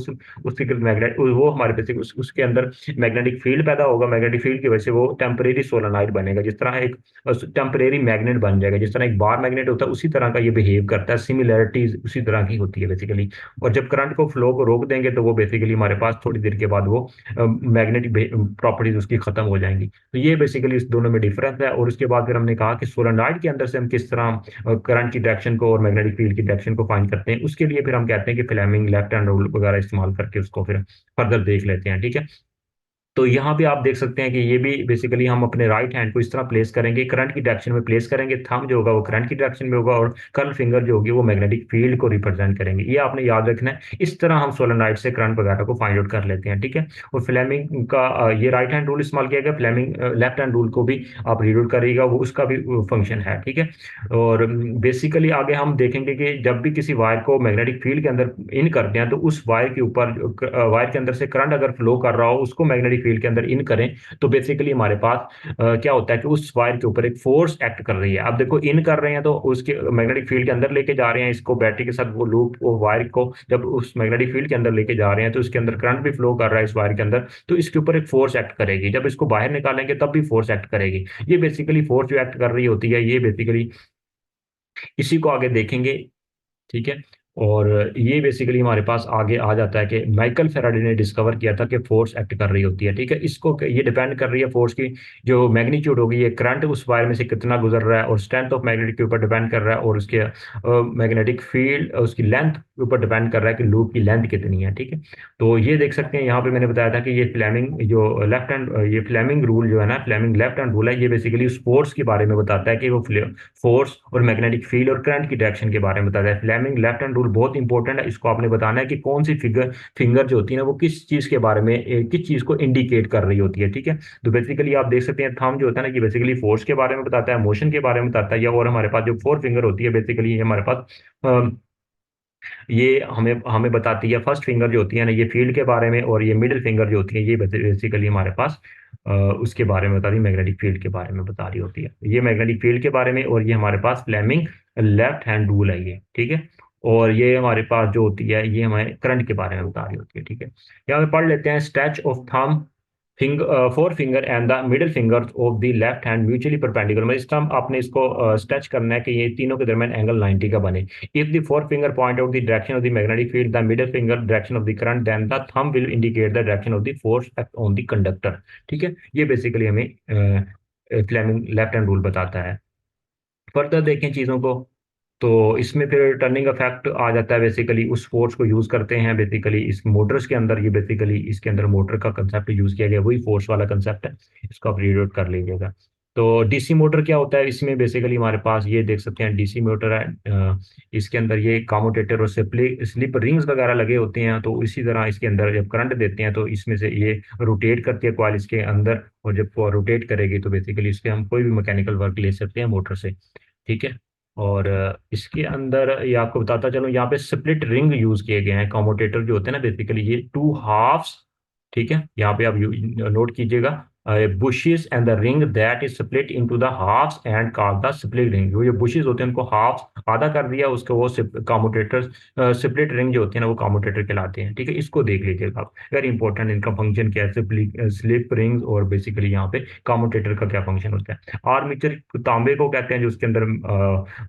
उसके मैग्नेट वो हमारे बेसिक उसके अंदर मैग्नेटिक फील्ड पैदा होगा। मैग्नेटिक फील्ड की वजह से वो टेम्परेरी सोलेनॉइड बनेगा, जिस तरह एक टेम्परेरी मैग्नेट बन जाएगा। जिस तरह एक बार मैग्नेट होता है उसी तरह का ये बिहेव करता है, सिमिलैरिटीज उसी तरह की होती है बेसिकली। और जब करंट को फ्लो को रोक देंगे तो वो बेसिकली हमारे पास थोड़ी देर के बाद वो मैग्नेटिक प्रॉपर्टीज उसकी खत्म हो जाएंगी। तो ये बेसिकली इस दोनों में डिफरेंस है। और उसके बाद फिर हमने कहा कि सोलेनॉइड के अंदर से हम किस तरह करंट की डायरेक्शन को और मैग्नेटिक फील्ड की डायरेक्शन को फाइंड करते हैं, उसके लिए फिर हम कहते हैं कि फ्लेमिंग लेफ्ट हैंड रूल वगैरह इस्तेमाल करके उसको फिर फर्दर देख लेते हैं। ठीक है, तो यहाँ पे आप देख सकते हैं कि ये भी बेसिकली हम अपने राइट हैंड को इस तरह प्लेस करेंगे, करंट की डायरेक्शन में प्लेस करेंगे, थंब जो होगा वो करंट की डायरेक्शन में होगा और कर्ल फिंगर जो होगी वो मैग्नेटिक फील्ड को रिप्रेजेंट करेंगे। ये आपने याद रखना है। इस तरह हम सोलेनॉइड से करंट वगैरह को फाइंड आउट कर लेते हैं। ठीक है, और फ्लेमिंग का ये राइट हैंड रूल इस्तेमाल किया गया, फ्लेमिंग लेफ्ट हैंड रूल को भी आप रीड आउट करिएगा, वो उसका भी फंक्शन है। ठीक है, और बेसिकली आगे हम देखेंगे कि जब भी किसी वायर को मैग्नेटिक फील्ड के अंदर इन करते हैं तो उस वायर के ऊपर वायर के अंदर से करंट अगर फ्लो कर रहा हो उसको मैग्नेटिक फील्ड के अंदर इन करें तो बेसिकली हमारे पास क्या होता है कि उस वायर के ऊपर एक फोर्स एक्ट कर रही है। अब देखो इन कर रहे हैं तो उसके मैग्नेटिक फील्ड के अंदर लेके जा रहे हैं इसको, बैटरी के साथ वो लूप वो वायर को जब उस मैग्नेटिक फील्ड के अंदर लेके जा रहे हैं तो इसके अंदर करंट भी फ्लो कर रहा है इस वायर के अंदर, तो इसके ऊपर एक फोर्स एक्ट करेगी। जब इसको बाहर निकालेंगे तब भी फोर्स एक्ट करेगी। ये बेसिकली फोर्स जो एक्ट कर रही होती है ये बेसिकली इसी को आगे देखेंगे। ठीक है, और ये बेसिकली हमारे पास आगे आ जाता है कि माइकल फेराडे ने डिस्कवर किया था कि फोर्स एक्ट कर रही होती है। ठीक है, इसको ये डिपेंड कर रही है फोर्स की जो मैग्नीट्यूड होगी, ये करंट उस वायर में से कितना गुजर रहा है और स्ट्रेंथ ऑफ मैग्नेट के ऊपर डिपेंड कर रहा है, और उसके मैग्नेटिक फील्ड उसकी लेंथ के ऊपर डिपेंड कर रहा है कि लूप की लेंथ कितनी है। ठीक है, तो ये देख सकते हैं यहाँ पे मैंने बताया था कि ये फ्लेमिंग जो लेफ्ट हैंड ये फ्लेमिंग रूल जो है ना, फ्लेमिंग लेफ्ट हैंड रूल है, ये बेसिकली उस फोर्स के बारे में बताता है कि वो फोर्स और मैग्नेटिक फील्ड और करंट की डायरेक्शन के बारे में बताता है। फ्लेमिंग लेफ्ट हैंड रूल बहुत इंपॉर्टेंट है, इसको आपने बताना है कि कौन सी फिंगर जो होती है ना वो किस चीज के बारे में किस चीज को इंडिकेट कर रही होती है। ठीक है, तो बेसिकली आप देख सकते हैं थंब जो होता है ना, ये बेसिकली फोर्स के बारे में बताता है, मोशन के बारे में बताता है, या और हमारे पास जो फोर फिंगर होती है बेसिकली ये हमारे पास ये हमें हमें बताती है, फर्स्ट फिंगर जो होती है ना ये फील्ड के बारे में, और ये मिडिल फिंगर जो होती है ये बेसिकली हमारे पास उसके बारे में बता रही, मैग्नेटिक फील्ड के बारे में बता रही होती है। ये मैग्नेटिक फील्ड के बारे में, और ये हमारे पास फ्लेमिंग लेफ्ट हैंड रूल है ये। ठीक है, और ये हमारे पास जो होती है ये हमें करंट के बारे में बता रही होती है। ठीक है, यहाँ पे पढ़ लेते हैं, stretch of thumb four finger and the middle finger of the left hand mutually perpendicular. मतलब इस टाइम आपने इसको स्ट्रेच करना है कि ये तीनों के दरमियान एंगल 90 का बने। If the four finger point out the direction of the magnetic field, the middle finger direction of the current, then the thumb will indicate the direction of the force act on the conductor. ठीक है, ये basically हमें Fleming left hand rule बताता है। Further देखें चीज़ों को, तो इसमें फिर टर्निंग इफेक्ट आ जाता है। बेसिकली उस फोर्स को यूज करते हैं बेसिकली इस मोटर्स के अंदर, ये बेसिकली इसके अंदर मोटर का कंसेप्ट यूज किया गया, वही फोर्स वाला कंसेप्ट है, इसको आप रीड आउट कर लीजिएगा। तो डीसी मोटर क्या होता है, इसमें बेसिकली हमारे पास ये देख सकते हैं डीसी मोटर है, इसके अंदर ये कम्यूटेटर और स्लिप रिंग्स वगैरह लगे होते हैं। तो इसी तरह इसके अंदर जब करंट देते हैं तो इसमें से ये रोटेट करती है कॉइल इसके अंदर, और जब वो रोटेट करेगी तो बेसिकली इससे हम कोई भी मैकेनिकल वर्क ले सकते हैं मोटर से। ठीक है, और इसके अंदर ये आपको बताता चलूँ, यहाँ पे स्प्लिट रिंग यूज किए गए हैं। कॉमोटेटर जो होते हैं ना बेसिकली ये टू हाफ्स। ठीक है, यहाँ पे आप नोट कीजिएगा, bushes and the ring that is split into the halves and called the split ring. जो ये बुशेस होते हैं उनको हाफ आधा कर दिया उसको, वो कॉमोटेटर स्प्लिट रिंग जो होती है ना वो कॉमोटेटर कहलाते हैं। ठीक है, इसको देख लीजिएगा आप, वेरी इंपॉर्टेंट, इनका फंक्शन क्या है, स्लिप रिंग्स और बेसिकली यहाँ पे कॉमोटेटर का क्या फंक्शन होता है। आर्मीचर तांबे को कहते हैं, जो उसके अंदर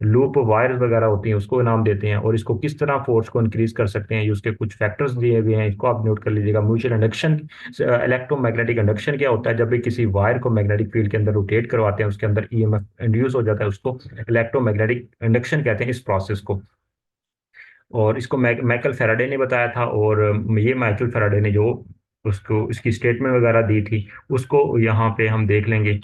लूप वायर्स वगैरह होती हैं उसको नाम देते हैं। और इसको किस तरह फोर्स को इंक्रीज कर सकते हैं, ये उसके कुछ फैक्टर्स दिए हुए हैं, इसको आप नोट कर लीजिएगा। म्यूचुअल इंडक्शन, इलेक्ट्रोमैग्नेटिक इंडक्शन क्या होता है, जब भी किसी वायर को मैग्नेटिक फील्ड के अंदर रोटेट करवाते हैं उसके अंदर ईएमएफ इंड्यूस हो जाता है, उसको इलेक्ट्रोमैग्नेटिक इंडक्शन कहते हैं इस प्रोसेस को। और इसको माइकल फेराडे ने बताया था, और ये माइकल फेराडे ने जो उसको इसकी स्टेटमेंट वगैरह दी थी उसको यहाँ पे हम देख लेंगे।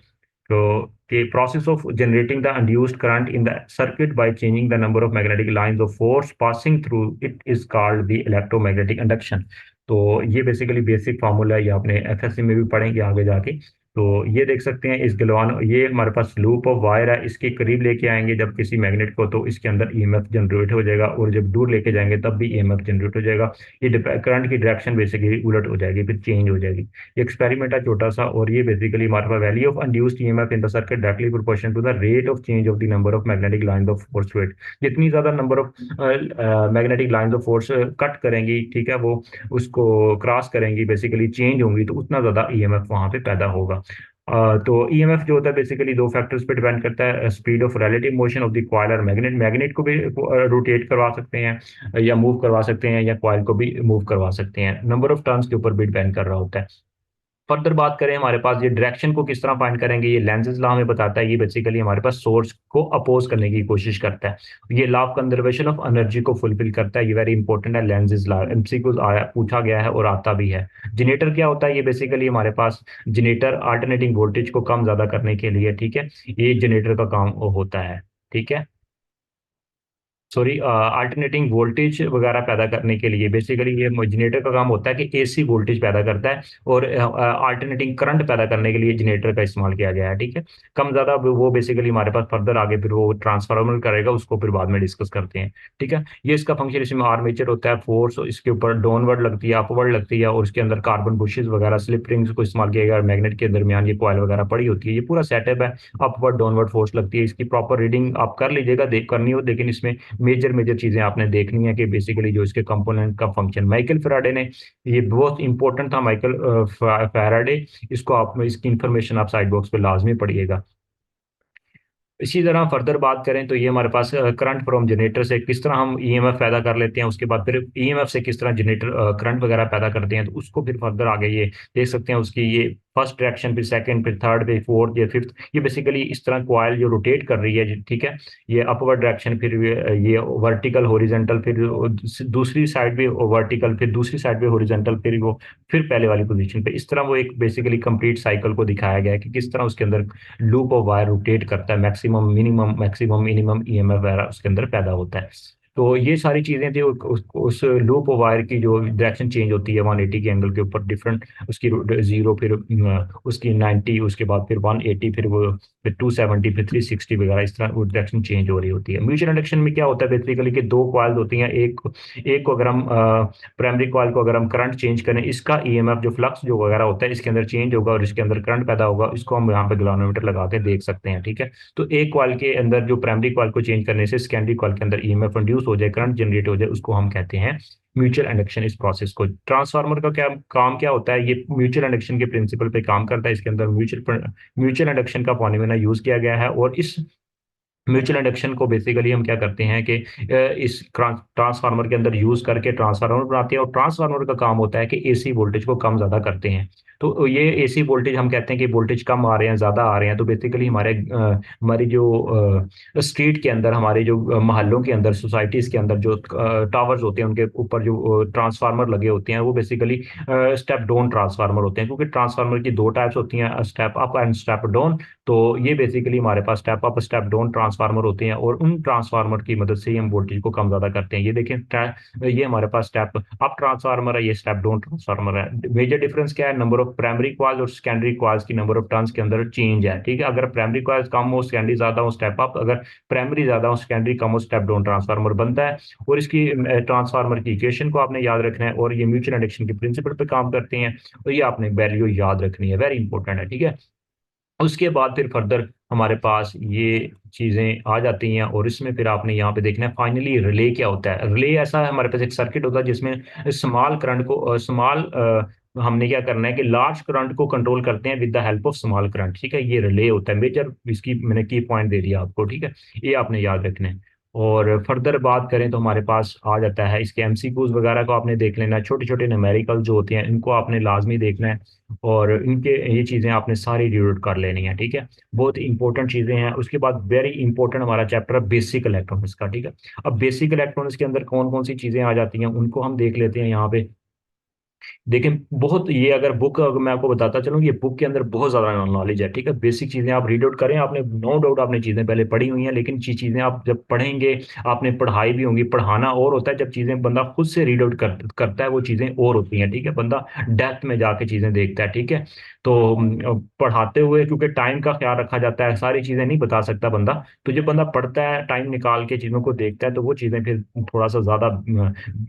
तो the process of generating the induced current in the circuit by changing the number of magnetic lines of force passing through it is called the electromagnetic induction। तो ये बेसिकली बेसिक फार्मूला है, ये आपने एफएससी में भी पढ़ेंगे आगे जाके। तो ये देख सकते हैं इस गलवान, ये हमारे पास लूप ऑफ वायर है, इसके करीब लेके आएंगे जब किसी मैग्नेट को तो इसके अंदर ईएमएफ जनरेट हो जाएगा, और जब दूर लेके जाएंगे तब भी ईएमएफ जनरेट हो जाएगा। ये करंट की डायरेक्शन बेसिकली उलट हो जाएगी, फिर चेंज हो जाएगी। ये एक्सपेरिमेंट है छोटा सा, और ये बेसिकली हमारे पास value of induced EMF in the circuit directly proportional to the rate of change of the number of magnetic line of force वेट। जितनी ज्यादा number of magnetic line of force cut करेंगी, ठीक है, वो उसको क्रॉस करेंगी, बेसिकली चेंज होंगी, तो उतना ज्यादा ईएमएफ वहां पे पैदा होगा। तो ईएमएफ जो होता है बेसिकली दो फैक्टर्स पे डिपेंड करता है, speed of relative motion of the coil और मैग्नेट, मैग्नेट को भी रोटेट करवा सकते हैं या मूव करवा सकते हैं, या कॉइल को भी मूव करवा सकते हैं, नंबर ऑफ टर्न्स के ऊपर भी डिपेंड कर रहा होता है। फर्दर बात करें हमारे पास ये डायरेक्शन को किस तरह फाइंड करेंगे, ये लेंजेस लॉ हमें बताता है, ये बेसिकली हमारे पास सोर्स को अपोज करने की कोशिश करता है, ये law of conservation of energy को फुलफिल करता है, ये वेरी इंपॉर्टेंट है, लेंजेस लॉ एमसीक्यू आया पूछा गया है और आता भी है। जनरेटर क्या होता है, ये बेसिकली हमारे पास जनरेटर अल्टरनेटिंग वोल्टेज को कम ज्यादा करने के लिए, ठीक है, ये जनरेटर का काम होता है, ठीक है, सॉरी, अल्टरनेटिंग वोल्टेज वगैरह पैदा करने के लिए बेसिकली ये जनरेटर का काम होता है कि एसी वोल्टेज पैदा करता है, और अल्टरनेटिंग करंट पैदा करने के लिए जनरेटर का इस्तेमाल किया गया है, ठीक है। कम ज्यादा वो बेसिकली हमारे पास फर्दर आगे फिर वो ट्रांसफार्मर करेगा, उसको फिर बाद में डिस्कस करते हैं, ठीक है। ये इसका फंक्शन, इसमें आर्मेचर होता है, फोर्स इसके ऊपर डाउनवर्ड लगती है, अपवर्ड लगती है, और उसके अंदर कार्बन बुशेस वगैरह स्लिप रिंग्स को इस्तेमाल किया गया, मैग्नेट के दरमियान ये कॉइल वगैरह पड़ी होती है, ये पूरा सेटअप है। अपवर्ड डाउनवर्ड फोर्स लगती है, इसकी प्रॉपर रीडिंग आप कर लीजिएगा, देख करनी हो, लेकिन इसमें मेजर मेजर चीजें आपने देखनी है कि बेसिकली जो इसके कंपोनेंट का फंक्शन, माइकल फैराडे ने, ये बहुत इंपॉर्टेंट था माइकल फैराडे, इसको आप, इसकी इंफॉर्मेशन आप साइड बॉक्स पे लाजमी पढ़िएगा। इसी तरह फर्दर बात करें तो ये हमारे पास करंट फ्रॉम जनरेटर से किस तरह हम ईएमएफ पैदा कर लेते हैं, उसके बाद फिर ईएमएफ से किस तरह जनरेटर करंट वगैरह पैदा करते हैं, तो उसको फिर फर्दर आगे ये देख सकते हैं, उसकी ये फर्स्ट डायरेक्शन, फिर सेकंड, फिर थर्ड, फिर फोर्थ, या फिफ्थ, ये बेसिकली इस तरह कॉइल जो रोटेट कर रही है, ठीक है, ये अपवर्ड डायरेक्शन, फिर ये वर्टिकल हॉरिजॉन्टल, फिर दूसरी साइड भी वर्टिकल, फिर दूसरी साइड भी हॉरिजॉन्टल, फिर वो फिर पहले वाली पोजीशन पे, इस तरह वो एक बेसिकली कंप्लीट साइकिल को दिखाया गया है कि किस तरह उसके अंदर लूप ऑफ वायर रोटेट करता है, मैक्सिमम मिनिमम ईएमएफ वगैरह उसके अंदर पैदा होता है। तो ये सारी चीजें थी, उस लूप ऑफ वायर की जो डायरेक्शन चेंज होती है 180 के एंगल के ऊपर, डिफरेंट उसकी जीरो, फिर उसकी 90, उसके बाद फिर 180, फिर वो फिर 270, फिर 360 वगैरह, इस तरह वो डायरेक्शन चेंज हो रही होती है। म्यूचुअल इंडक्शन में क्या होता है बेसिकली कि दो कॉइल होती हैं, एक एक को अगर हम प्राइमरी कॉइल को अगर हम करंट चेंज करें, इसका ईएमएफ जो फ्लक्स जो वगैरह होता है इसके अंदर चेंज होगा, और इसके अंदर करंट पैदा होगा, इसको हम यहाँ पे गैल्वेनोमीटर लगा के देख सकते हैं, ठीक है। तो एक कॉइल के अंदर जो प्राइमरी कॉइल को चेंज करने से सेकेंडरी कॉइल के अंदर ईएमएफ इंड्यूस हो जाए, करंट जनरेट हो जाए, उसको हम कहते हैं म्यूचुअल इंडक्शन। इस प्रोसेस को, ट्रांसफार्मर का क्या काम क्या होता है, ये म्यूचुअल इंडक्शन के प्रिंसिपल पे काम करता है, इसके अंदर म्यूचुअल इंडक्शन का फॉर्मूला यूज किया गया है, और इस म्यूचुअल इंडक्शन को बेसिकली हम क्या करते हैं कि इस ट्रांसफार्मर के अंदर यूज करके ट्रांसफार्मर बनाते हैं, और ट्रांसफार्मर का काम होता है कि एसी वोल्टेज को कम ज्यादा करते हैं। तो ये एसी वोल्टेज, हम कहते हैं कि वोल्टेज कम आ रहे हैं, ज्यादा आ रहे हैं, तो बेसिकली हमारी जो स्ट्रीट के अंदर, हमारे जो मोहल्लों के अंदर, सोसाइटीज के अंदर जो टावर्स होते हैं, उनके ऊपर जो ट्रांसफार्मर लगे होते हैं, वो बेसिकली स्टेप डाउन ट्रांसफार्मर होते हैं, क्योंकि ट्रांसफार्मर की दो टाइप्स होती हैं, step up and step down. तो ये बेसिकली हमारे पास step up step down transformer होते हैं, और उन ट्रांसफार्मर की मदद से ही हम वोल्टेज को कम ज्यादा करते हैं। ये देखें, ये हमारे पास स्टेप अप ट्रांसफार्मर है, ये स्टेप डाउन ट्रांसफार्मर है। मेजर डिफरेंस क्या है, नंबर ऑफ प्राइमरी कॉइल्स और सेकेंडरी कॉइल्स की नंबर ऑफ टर्न्स के अंदर चेंज है, ठीक है। अगर प्राइमरी कॉइल्स कम हो, सेकेंडरी ज्यादा हो, स्टेप अप, अगर प्राइमरी ज्यादा हो, सेकेंडरी कम हो, स्टेप डाउन ट्रांसफार्मर बनता है। और इसकी ट्रांसफार्मर की इक्वेशन को आपने याद रखना है, और ये म्यूचुअल इंडक्शन के प्रिंसिपल पे काम करते हैं, और ये आपने वैल्यू याद रखनी है, वेरी इंपॉर्टेंट है, ठीक है। उसके बाद फिर फर्दर हमारे पास ये चीजें आ जाती हैं, और इसमें फिर आपने यहाँ पे देखना है फाइनली रिले क्या होता है। रिले ऐसा है, हमारे पास एक सर्किट होता है जिसमें स्मॉल करंट को हमने क्या करना है कि लार्ज करंट को कंट्रोल करते हैं with the help of small current, ठीक है। ये रिले होता है, मेजर इसकी मैंने की पॉइंट दे दिया आपको, ठीक है, ये आपने याद रखना है। और फर्दर बात करें तो हमारे पास आ जाता है इसके एमसीक्यूज वगैरह को आपने देख लेना है, छोटे छोटे न्यूमेरिकल जो होते हैं इनको आपने लाजमी देखना है, और इनके ये चीज़ें आपने सारी रीड कर लेनी है, ठीक है। बहुत इंपॉर्टेंट चीज़ें हैं। उसके बाद वेरी इंपॉर्टेंट हमारा चैप्टर है बेसिक इलेक्ट्रॉनिक्स का, ठीक है। अब बेसिक इलेक्ट्रॉनिक्स के अंदर कौन कौन सी चीज़ें आ जाती हैं उनको हम देख लेते हैं यहाँ पे। देखिए बहुत, ये अगर बुक, अगर मैं आपको बताता चलूँ, ये बुक के अंदर बहुत ज़्यादा नॉलेज है, ठीक है। बेसिक चीज़ें आप रीड आउट करें, आपने नो डाउट आपने चीज़ें पहले पढ़ी हुई हैं, लेकिन चीज़ें आप जब पढ़ेंगे, आपने पढ़ाई भी होंगी। पढ़ाना और होता है, जब चीज़ें बंदा खुद से रीड आउट करता है, वो चीज़ें और होती हैं, ठीक है। बंदा डेप्थ में जाके चीज़ें देखता है, ठीक है। तो पढ़ाते हुए क्योंकि टाइम का ख्याल रखा जाता है, सारी चीज़ें नहीं बता सकता बंदा। तो जब बंदा पढ़ता है, टाइम निकाल के चीज़ों को देखता है, तो वो चीज़ें फिर थोड़ा सा ज़्यादा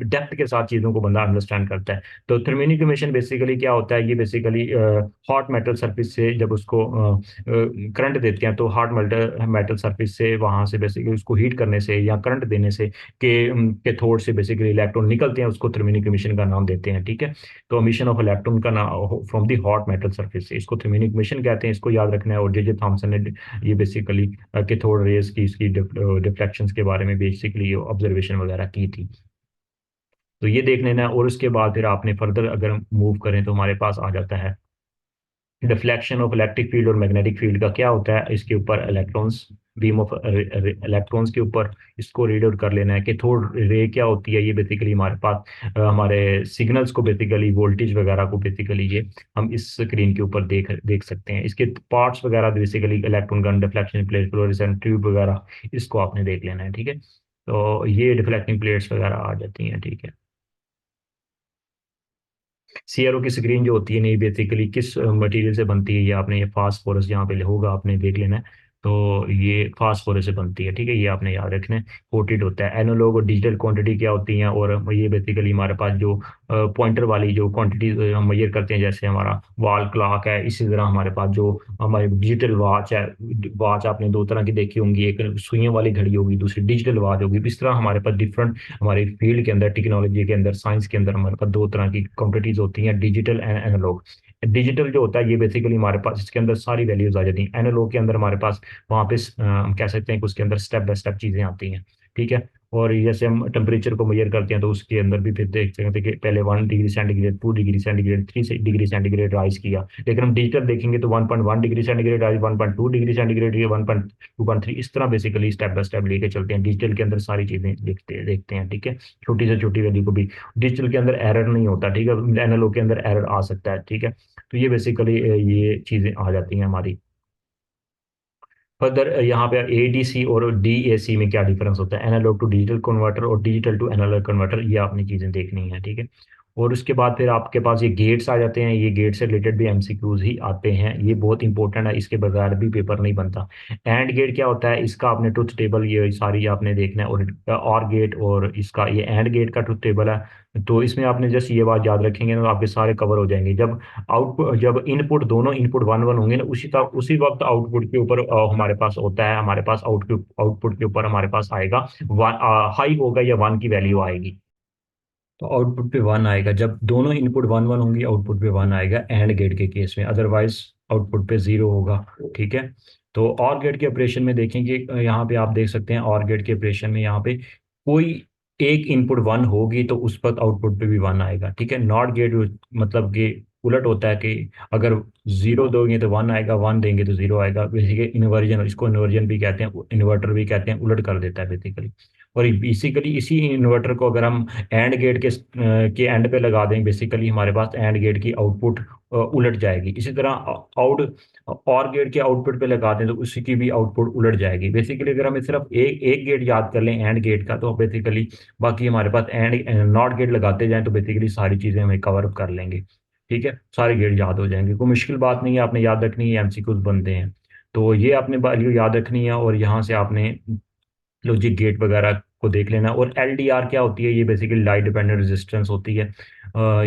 डेप्थ के साथ चीज़ों को बंदा अंडरस्टैंड करता है। तो थर्मिनिक इमिशन बेसिकली क्या होता है, ये बेसिकली हॉट मेटल सरफेस से जब उसको करंट देते हैं, तो हॉट मेटल मेटल सरफेस से, वहां से बेसिकली उसको हीट करने से या करंट देने से के थोड़ से बेसिकली इलेक्ट्रॉन निकलते हैं, उसको थर्मिनिक इमिशन का नाम देते हैं, ठीक है। तो इमिशन ऑफ इलेक्ट्रॉन का नाम from the hot metal surface से, इसको थर्मिनिक इमिशन कहते हैं, इसको याद रखना है। और जे जे थॉमसन ने ये बेसिकली कैथोड रेज की, इसकी डिफ्लेक्शंस के बारे में बेसिकली ऑब्जर्वेशन वगैरह की थी। तो ये देख लेना है। और उसके बाद फिर आपने फर्दर अगर मूव करें, तो हमारे पास आ जाता है डिफ्लेक्शन ऑफ इलेक्ट्रिक फील्ड और मैग्नेटिक फील्ड का क्या होता है। इसके ऊपर इलेक्ट्रॉन्स, बीम ऑफ इलेक्ट्रॉन्स के ऊपर इसको रीड आउट कर लेना है। कैथोड रे क्या होती है, ये बेसिकली हमारे पास हमारे सिग्नल्स को बेसिकली, वोल्टेज वगैरह को बेसिकली ये हम इस स्क्रीन के ऊपर देख देख सकते हैं। इसके पार्ट्स वगैरह basically electron gun, deflection plate, fluorescent tube वगैरह, इसको आपने देख लेना है, ठीक है। तो ये डिफ्लेक्टिंग प्लेट्स वगैरह आ जाती हैं, ठीक है। सीआरओ की स्क्रीन जो होती है, नहीं बेसिकली किस मटेरियल से बनती है, ये आपने, ये फास्फोरस यहाँ पे होगा, आपने देख लेना है। तो ये फास्फोरस से बनती है, ठीक है, ये आपने याद रखना है। कोटेड होता है। एनालॉग और डिजिटल क्वांटिटी क्या होती हैं, और ये बेसिकली हमारे पास जो पॉइंटर वाली जो क्वांटिटी हम मेजर करते हैं, जैसे हमारा वॉल क्लॉक है, इसी तरह हमारे पास जो हमारी डिजिटल वॉच है। वॉच आपने दो तरह की देखी होंगी, एक सुइयों वाली घड़ी होगी, दूसरी डिजिटल वॉच होगी। इस तरह हमारे पास डिफरेंट, हमारे फील्ड के अंदर, टेक्नोलॉजी के अंदर, साइंस के अंदर हमारे पास दो तरह की क्वांटिटीज होती हैं, डिजिटल एंड एनालॉग। डिजिटल जो होता है, ये बेसिकली हमारे पास इसके अंदर सारी वैल्यूज आ जाती हैं। एनालॉग के अंदर हमारे पास वहाँ पे हम कह सकते हैं कि उसके अंदर स्टेप बाय स्टेप चीजें आती हैं, ठीक है। और जैसे हम टेम्परेचर को मेजर करते हैं, तो उसके अंदर भी फिर देख सकते हैं कि पहले 1 degree centigrade, 2 degree centigrade, 3 degree centigrade rise किया। लेकिन हम डिजिटल देखेंगे तो 1.1 degree centigrade rise, 1.2 degree centigrade, 1.2.3, इस तरह बेसिकली स्टेप बाय स्टेप लेके चलते हैं। डिजिटल के अंदर सारी चीजें देखते हैं, ठीक है। छोटी से छोटी वैल्यू को भी, डिजिटल के अंदर एरर नहीं होता, ठीक है। एनालॉग के अंदर एरर आ सकता है, ठीक है। तो ये बेसिकली ये चीजें आ जाती हैं हमारी। फर्दर यहाँ पे एडीसी और डीएसी में क्या डिफरेंस होता है, एनालॉग टू डिजिटल कन्वर्टर और डिजिटल टू एनालॉग कन्वर्टर, ये आपने चीजें देखनी है, ठीक है। और उसके बाद फिर आपके पास ये गेट्स आ जाते हैं। ये गेट से रिलेटेड भी एमसीक्यूज ही आते हैं, ये बहुत इंपॉर्टेंट है, इसके बगैर भी पेपर नहीं बनता। एंड गेट क्या होता है, इसका आपने ट्रुथ टेबल ये सारी आपने देखना है। और गेट, और इसका ये एंड गेट का ट्रुथ टेबल है। तो इसमें आपने जस्ट ये बात याद रखेंगे ना, आपके सारे कवर हो जाएंगे। जब इनपुट, दोनों इनपुट वन वन होंगे ना, उसी वक्त आउटपुट के ऊपर हमारे पास होता है, हमारे पास आउटपुट के ऊपर हमारे पास आएगा वन, हाई होगा या वन की वैल्यू आएगी। तो आउटपुट पे वन आएगा जब दोनों इनपुट वन वन होंगी, आउटपुट पे वन आएगा एंड गेट के केस में, अदरवाइज आउटपुट पे जीरो होगा, ठीक है। तो और गेट के ऑपरेशन में देखेंगे, यहाँ पे आप देख सकते हैं, और गेट के ऑपरेशन में यहाँ पे कोई एक इनपुट वन होगी, तो उस पर आउटपुट पे भी वन आएगा, ठीक है। नॉट गेट मतलब कि उलट होता है कि अगर जीरो दोगे तो वन आएगा, वन देंगे तो जीरो आएगा। बेसिकली इन्वर्जन, इसको इन्वर्जन भी कहते हैं, इन्वर्टर भी कहते हैं, उलट कर देता है बेसिकली। और बेसिकली इसी इन्वर्टर को अगर हम एंड गेट के एंड पे लगा दें, बेसिकली हमारे पास एंड गेट की आउटपुट उलट जाएगी। इसी तरह आउट और गेट के आउटपुट पे लगा दें, तो उसी की भी आउटपुट उलट जाएगी। बेसिकली अगर हमें सिर्फ एक एक गेट याद कर लें एंड गेट का, तो बेसिकली बाकी हमारे पास एंड नॉट गेट लगाते जाएं, तो बेसिकली सारी चीजें हमें कवर अप कर लेंगे, ठीक है। सारे गेट याद हो जाएंगे, कोई मुश्किल बात नहीं है, आपने याद रखनी है, एमसीक्यूज बनते हैं। तो ये आपने वैल्यू याद रखनी है, और यहाँ से आपने लॉजिक गेट वगैरह को देख लेना। और एलडीआर क्या होती है, ये बेसिकली लाइट डिपेंडेंट रेजिस्टेंस होती है।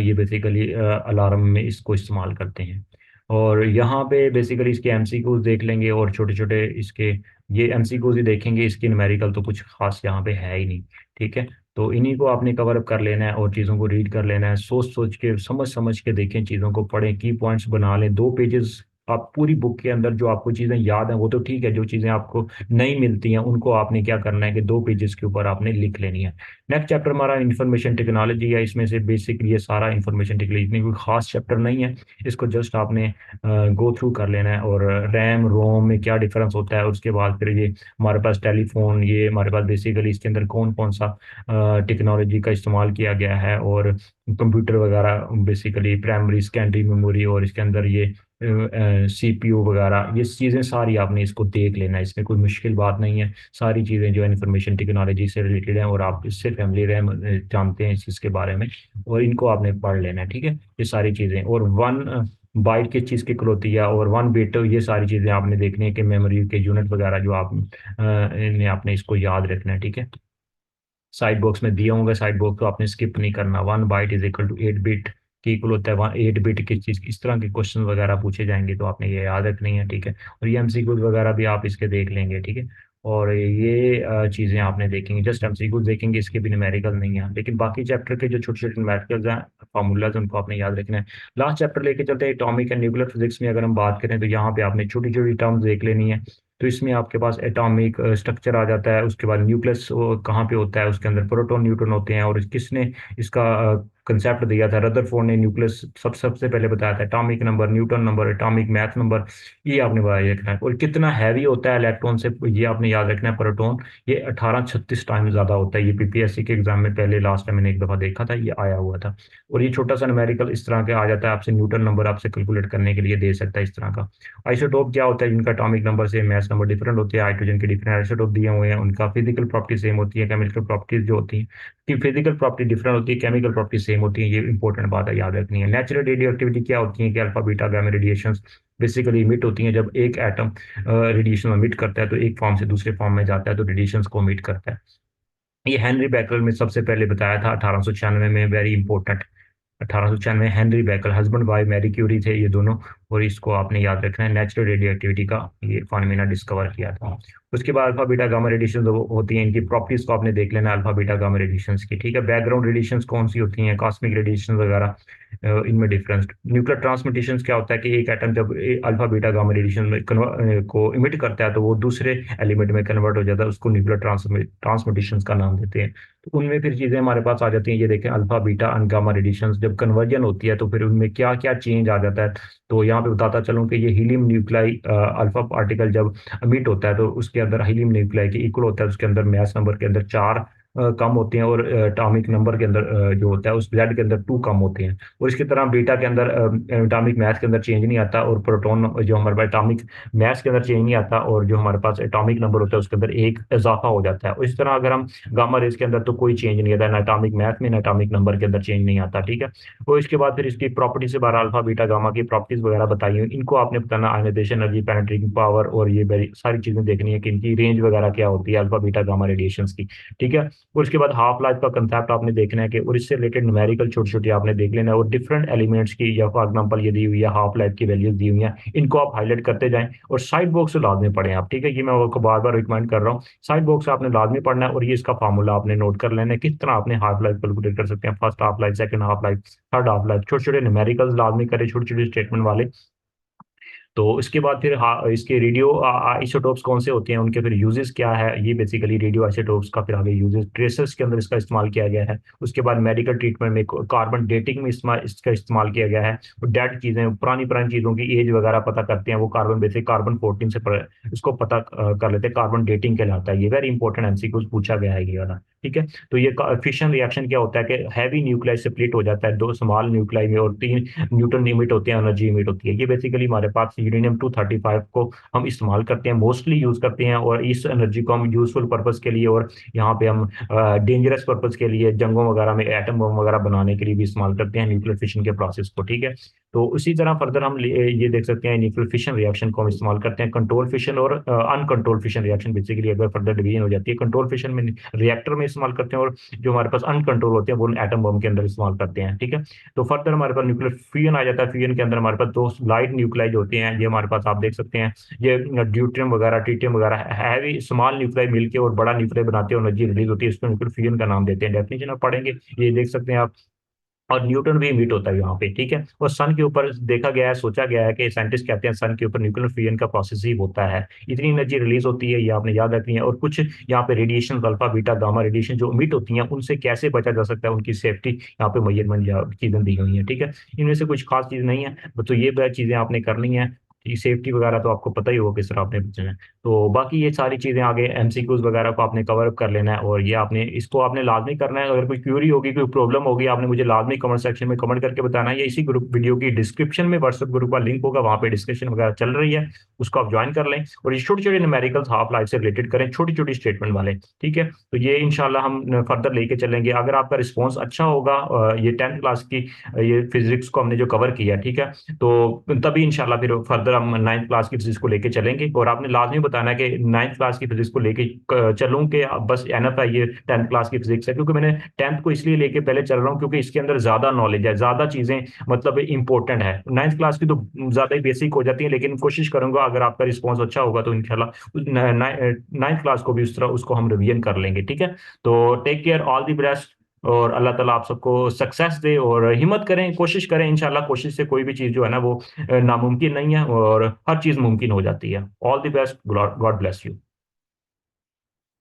ये बेसिकली अलार्म में इसको इस्तेमाल करते हैं। और यहाँ पे बेसिकली इसके एमसीक्यूज देख लेंगे, और छोटे छोटे इसके ये एमसीक्यूज ही देखेंगे, इसकी न्यूमेरिकल तो कुछ खास यहाँ पे है ही नहीं, ठीक है। तो इन्हीं को आपने कवर अप कर लेना है, और चीज़ों को रीड कर लेना है, सोच सोच के, समझ समझ के देखें, चीज़ों को पढ़ें, की पॉइंट्स बना लें, 2 पेजेस आप पूरी बुक के अंदर जो आपको चीज़ें याद हैं वो तो ठीक है, जो चीज़ें आपको नहीं मिलती हैं उनको आपने क्या करना है कि 2 पेजेस के ऊपर आपने लिख लेनी है। नेक्स्ट चैप्टर हमारा इंफॉर्मेशन टेक्नोलॉजी है। इसमें से बेसिकली ये सारा इंफॉर्मेशन टेक्नोलॉजी, इतनी कोई खास चैप्टर नहीं है, इसको जस्ट आपने गो थ्रू कर लेना है। और रैम रोम में क्या डिफरेंस होता है, उसके बाद फिर ये हमारे पास टेलीफोन, ये हमारे पास बेसिकली इसके अंदर कौन कौन सा टेक्नोलॉजी का इस्तेमाल किया गया है, और कंप्यूटर वगैरह बेसिकली प्राइमरी सेकेंडरी मेमोरी, और इसके अंदर ये सीपीयू वगैरह, ये चीज़ें सारी आपने इसको देख लेना है। इसमें कोई मुश्किल बात नहीं है, सारी चीज़ें जो है इंफॉर्मेशन टेक्नोलॉजी से रिलेटेड हैं और आप इससे फैमिली रह जानते हैं इस चीज़ के बारे में, और इनको आपने पढ़ लेना है, ठीक है। ये सारी चीज़ें, और वन बाइट किस चीज़ की इक्वल है और 1 बिट, ये सारी चीज़ें आपने देखनी है कि मेमोरी के यूनिट वगैरह जो आप इन्हें आपने इसको याद रखना है, ठीक है। साइड बॉक्स में दिया होंगे, साइड बॉक्स को आपने स्किप नहीं करना। 1 byte is equal to 8 bit की इक्वल होता है। 8 बिट किस चीज़, इस तरह के क्वेश्चन वगैरह पूछे जाएंगे तो आपने ये याद रखनी है, ठीक है। और ये एमसीक्यूज वगैरह भी आप इसके देख लेंगे, ठीक है। और ये चीज़ें आपने देखेंगे, जस्ट एमसीक्यूज देखेंगे, इसके भी न्यूमेरिकल नहीं है, लेकिन बाकी चैप्टर के जो छोटे छोटे न्यूमेरिकल्स हैं, फार्मूलाज, उनको आपने याद रखना है। लास्ट चैप्टर लेके चलते हैं एटॉमिक एंड न्यूक्लियर फिजिक्स में। अगर हम बात करें तो यहाँ पे आपने छोटी छोटी टर्म्स देख लेनी है। तो इसमें आपके पास एटॉमिक स्ट्रक्चर आ जाता है, उसके बाद न्यूक्लियस कहाँ पे होता है, उसके अंदर प्रोटॉन न्यूट्रॉन होते हैं, और किसने इसका कंसेप्ट दिया था, रदरफोर्ड ने न्यूक्लियस सबसे पहले बताया था। Atomic number, Newton number, atomic math number, ये आपने याद रखना है। और कितना हैवी होता है इलेक्ट्रॉन से, ये आपने याद रखना है। प्रोटॉन ये 1836 टाइम ज्यादा होता है। ये पीपीएससी के एग्जाम में पहले लास्ट टाइम मैंने एक दफा देखा था, ये आया हुआ था। और ये छोटा सा न्यूमेरिकल इस तरह का आ जाता है, आपसे न्यूटन नंबर आपसे कैलकुलेट करने के लिए दे सकता है इस तरह का। आइसोटोप क्या होता है, जिनका एटॉमिक नंबर से मैस नंबर डिफरेंट होते हैं, हाइड्रोजन के डिफरेंट आइसोटोप दिए हुए हैं, उनका फिजिकल प्रॉपर्टी सेम होती है। केमिकल प्रॉपर्टीज जो होती हैं कि फिजिकल प्रॉपर्टी डिफरेंट होती है, केमिकल प्रॉपर्टी सेम होती है, ये इंपॉर्टेंट बात है, याद रखनी है। नेचुरल रेडियो एक्टिविटी क्या होती है कि alpha beta gamma radiation basically emit होती हैं। जब एक एटम रेडिएशन इमिट करता है तो एक फॉर्म से दूसरे फॉर्म में जाता है, तो रेडिएशन को इमिट करता है। ये हेनरी बैकरल में सबसे पहले बताया था 1896 में, very important. 1896 Henri Becquerel, husband wife Marie Curie थे ये दोनों। और इसको आपने याद रखना है, नेचुरल रेडियो एक्टिविटी का ये फार्मूला डिस्कवर किया था। उसके बाद अल्फा बीटा गामा रेडिएशन होती हैं, इनकी प्रॉपर्टीज को आपने देख लेना, अल्फा बीटा गामा रेडिएशन की, ठीक है। बैकग्राउंड रेडिएशन कौन सी होती हैं, कॉस्मिक रेडिएशन वगैरह, इनमें डिफरेंस। न्यूक्लियर ट्रांसमिटेशन क्या होता है कि एक एटम जब अल्फा बीटा गामा रेडिएशन में को इमिट करता है तो वो दूसरे एलिमेंट में कन्वर्ट हो जाता है, उसको न्यूक्लियर ट्रांसमिटेशन का नाम देते हैं। तो उनमें फिर चीजें हमारे पास आ जाती हैं, ये देखें alpha beta and gamma radiation जब कन्वर्जन होती है तो फिर उनमें क्या क्या चेंज आ जाता है। तो यहाँ पे बताता चलूँ कि ये हीलियम न्यूक्लाई अल्फा पार्टिकल जब अमिट होता है तो उसके अंदर हीलियम न्यूक्लाई के इक्वल होता है, उसके अंदर मैस नंबर के अंदर 4 कम होते हैं, और एटॉमिक नंबर के अंदर जो होता है उस जेड के अंदर 2 कम होते हैं। और इसकी तरह बीटा के अंदर एटॉमिक मैथ के अंदर चेंज नहीं आता, और प्रोटॉन जो हमारे पास एटॉमिक मैथ के अंदर चेंज नहीं आता, और जो हमारे पास एटॉमिक नंबर होता है उसके अंदर एक इजाफा हो जाता है। और इस तरह अगर हम गामा रेस के अंदर तो कोई चेंज नहीं आता, ना एटॉमिक मैथ में ना एटॉमिक नंबर के अंदर चेंज नहीं आता, ठीक है। और इसके बाद फिर इसकी प्रॉपर्टी से बारह अल्फा बीटा गामा की प्रॉपर्टीज वगैरह बताई हुई, इनको आपने बताना, आयनाइजेशन एनर्जी, पेनिट्रेटिंग पावर, और ये सारी चीजें देखनी है कि इनकी रेंज वगैरह क्या होती है अल्फा बीटा गामा रेडिएशन की, ठीक है। और उसके बाद हाफ लाइफ का कंसेप्ट आपने देखना है कि, और इससे रिलेटेड न्यूमेरिकल छोटी छोटी आपने देख लेना है, और डिफरेंट एलिमेंट्स की या फॉर एग्जांपल ये दी हुई है हाफ लाइफ की वैल्यूज दी हुई हैं, इनको आप हाईलाइट करते जाएं, और साइड बॉक्स से लाजमी पढ़ें आप, ठीक है। ये मैं आपको बार बार रिकमेंड कर रहा हूँ, साइड बॉक्स आपने लाजमी पढ़ना है, और ये इसका फार्मूला आपने नोट कर लेना है, किस तरह आपने हाफ लाइफ कैलकुलेट कर सकते हैं, first half life, second half life, third half life, छोटे छोटे न्यूमेरिकल्स लाजमी करें, छोटे छोटे स्टेटमेंट वाले। तो इसके बाद फिर इसके रेडियो आइसोटोप्स कौन से होते हैं, उनके फिर यूजेस क्या है, ये बेसिकली रेडियो आइसोटोप्स का फिर आगे यूजेस ट्रेसेस के अंदर इसका इस्तेमाल किया गया है। उसके बाद मेडिकल ट्रीटमेंट में कार्बन डेटिंग में इसका इस्तेमाल किया गया है। और डेड चीजें, पुरानी पुरानी चीजों की एज वगैरह पता करते हैं वो कार्बन बेसिक कार्बन 14 से इसको पता कर लेते हैं, कार्बन डेटिंग कहलाता है। ये वेरी इंपॉर्टेंट एमसीक्यूज पूछा गया है ये वाला, ठीक है। तो ये फिशन रिएक्शन क्या होता है कि हैवी न्यूक्लियाई से स्प्लिट हो जाता है 2 स्मॉल न्यूक्लियाई में, और 3 न्यूटन इमिट होते हैं, एनर्जी इमिट होती है। ये बेसिकली हमारे पास यूरेनियम 235 को हम इस्तेमाल करते हैं, मोस्टली यूज करते हैं, और इस एनर्जी को हम यूजफुल पर्पज के लिए, और यहाँ पे हम डेंजरस पर्पज के लिए, जंगों वगैरह में एटम बम वगैरह बनाने के लिए भी इस्तेमाल करते हैं न्यूक्लियर फिशन के प्रोसेस को, ठीक है। तो उसी तरह फर्दर हम ये देख सकते हैं न्यूक्लियर फिशन रिएक्शन को हम इस्तेमाल करते हैं कंट्रोल फिशन और अनकंट्रोल फिशन रिएक्शन, बेसिकली अगर फर्दर डिवीजन हो जाती है। कंट्रोल फिशन में रिएक्टर में इस्तेमाल करते हैं, और जो हमारे पास अनकंट्रोल होते हैं वो एटम बम के अंदर इस्तेमाल करते हैं, ठीक है। तो फर्दर हमारे पास न्यूक्लियर फ्यूजन आ जाता है। फ्यूजन के अंदर हमारे पास 2 लाइट न्यूक्लियाई जो होते हैं, ये हमारे पास आप देख सकते हैं, ये ड्यूट्रियम वगैरह ट्रीटियम वगैरह हैवी स्मॉल न्यूक्लियाई मिलकर और बड़ा न्यूक्लियाई बनाते हैं, एनर्जी रिलीज होती है, इसको न्यूक्लियर फ्यूजन का नाम देते हैं। डेफिनेशन आप पढ़ेंगे, ये देख सकते हैं आप। और न्यूटन भी मीट होता है यहाँ पे, ठीक है। और सन के ऊपर देखा गया है, सोचा गया है कि साइंटिस्ट कहते हैं सन के ऊपर न्यूक्लियर फ्यूजन का प्रोसेस ही होता है, इतनी एनर्जी रिलीज होती है, ये आपने याद रखनी है। और कुछ यहाँ पे radiation, alpha beta gamma radiation जो मीट होती हैं, उनसे कैसे बचा जा सकता है, उनकी सेफ्टी यहाँ पे मेजरमेंट चीजें दी हुई है, ठीक है। इनमें से कुछ खास चीज नहीं है, तो ये चीजें आपने करनी है। सेफ्टी वगैरह तो आपको पता ही होगा किस तरह आपने बचना है। तो बाकी ये सारी चीजें आगे एमसीक्यूज वगैरह को आपने कवर अप कर लेना है, और ये आपने इसको आपने लाजमी करना है। अगर कोई क्यूरी होगी, कोई प्रॉब्लम होगी, आपने मुझे लाजमी कमेंट सेक्शन में कमेंट करके बताना है, या इसी ग्रुप वीडियो की डिस्क्रिप्शन में व्हाट्सएप ग्रुप का लिंक होगा, वहाँ पे डिस्कशन वगैरह चल रही है, उसको आप ज्वाइन कर लें। और ये छोटे छोटे न्यूमेरिकल्स हाफ लाइफ से रिलेटेड करें, छोटी छोटी स्टेटमेंट वाले, ठीक है। तो ये इंशाल्लाह हम फर्दर लेके चलेंगे। अगर आपका रिस्पॉन्स अच्छा होगा, ये 10th क्लास की ये फिजिक्स को हमने जो कवर किया, ठीक है, तो तभी इंशाल्लाह फिर फर्दर हम 9th क्लास की फिजिक्स को लेके चलेंगे। और आपने लाजमी बताना है कि 9th क्लास की फिजिक्स को लेके चलूं कि बस एनफ है, ये 10th क्लास की फिजिक्स है। क्योंकि मैंने 10th को इसलिए लेके पहले चल रहा हूँ क्योंकि इसके अंदर ज्यादा नॉलेज है, ज्यादा चीजें मतलब इंपॉर्टेंट है। 9th क्लास की तो ज्यादा ही बेसिक हो जाती है, लेकिन कोशिश करूंगा अगर आपका रिस्पॉन्स अच्छा होगा तो इंशाल्लाह 9th क्लास को भी उस तरह उसको हम रिवीजन कर लेंगे, ठीक है। तो take care, all the best, और अल्लाह ताला आप सबको सक्सेस दे। और हिम्मत करें, कोशिश करें, इंशाल्लाह कोशिश से कोई भी चीज़ जो है ना वो नामुमकिन नहीं है, और हर चीज़ मुमकिन हो जाती है। All the best, God bless you.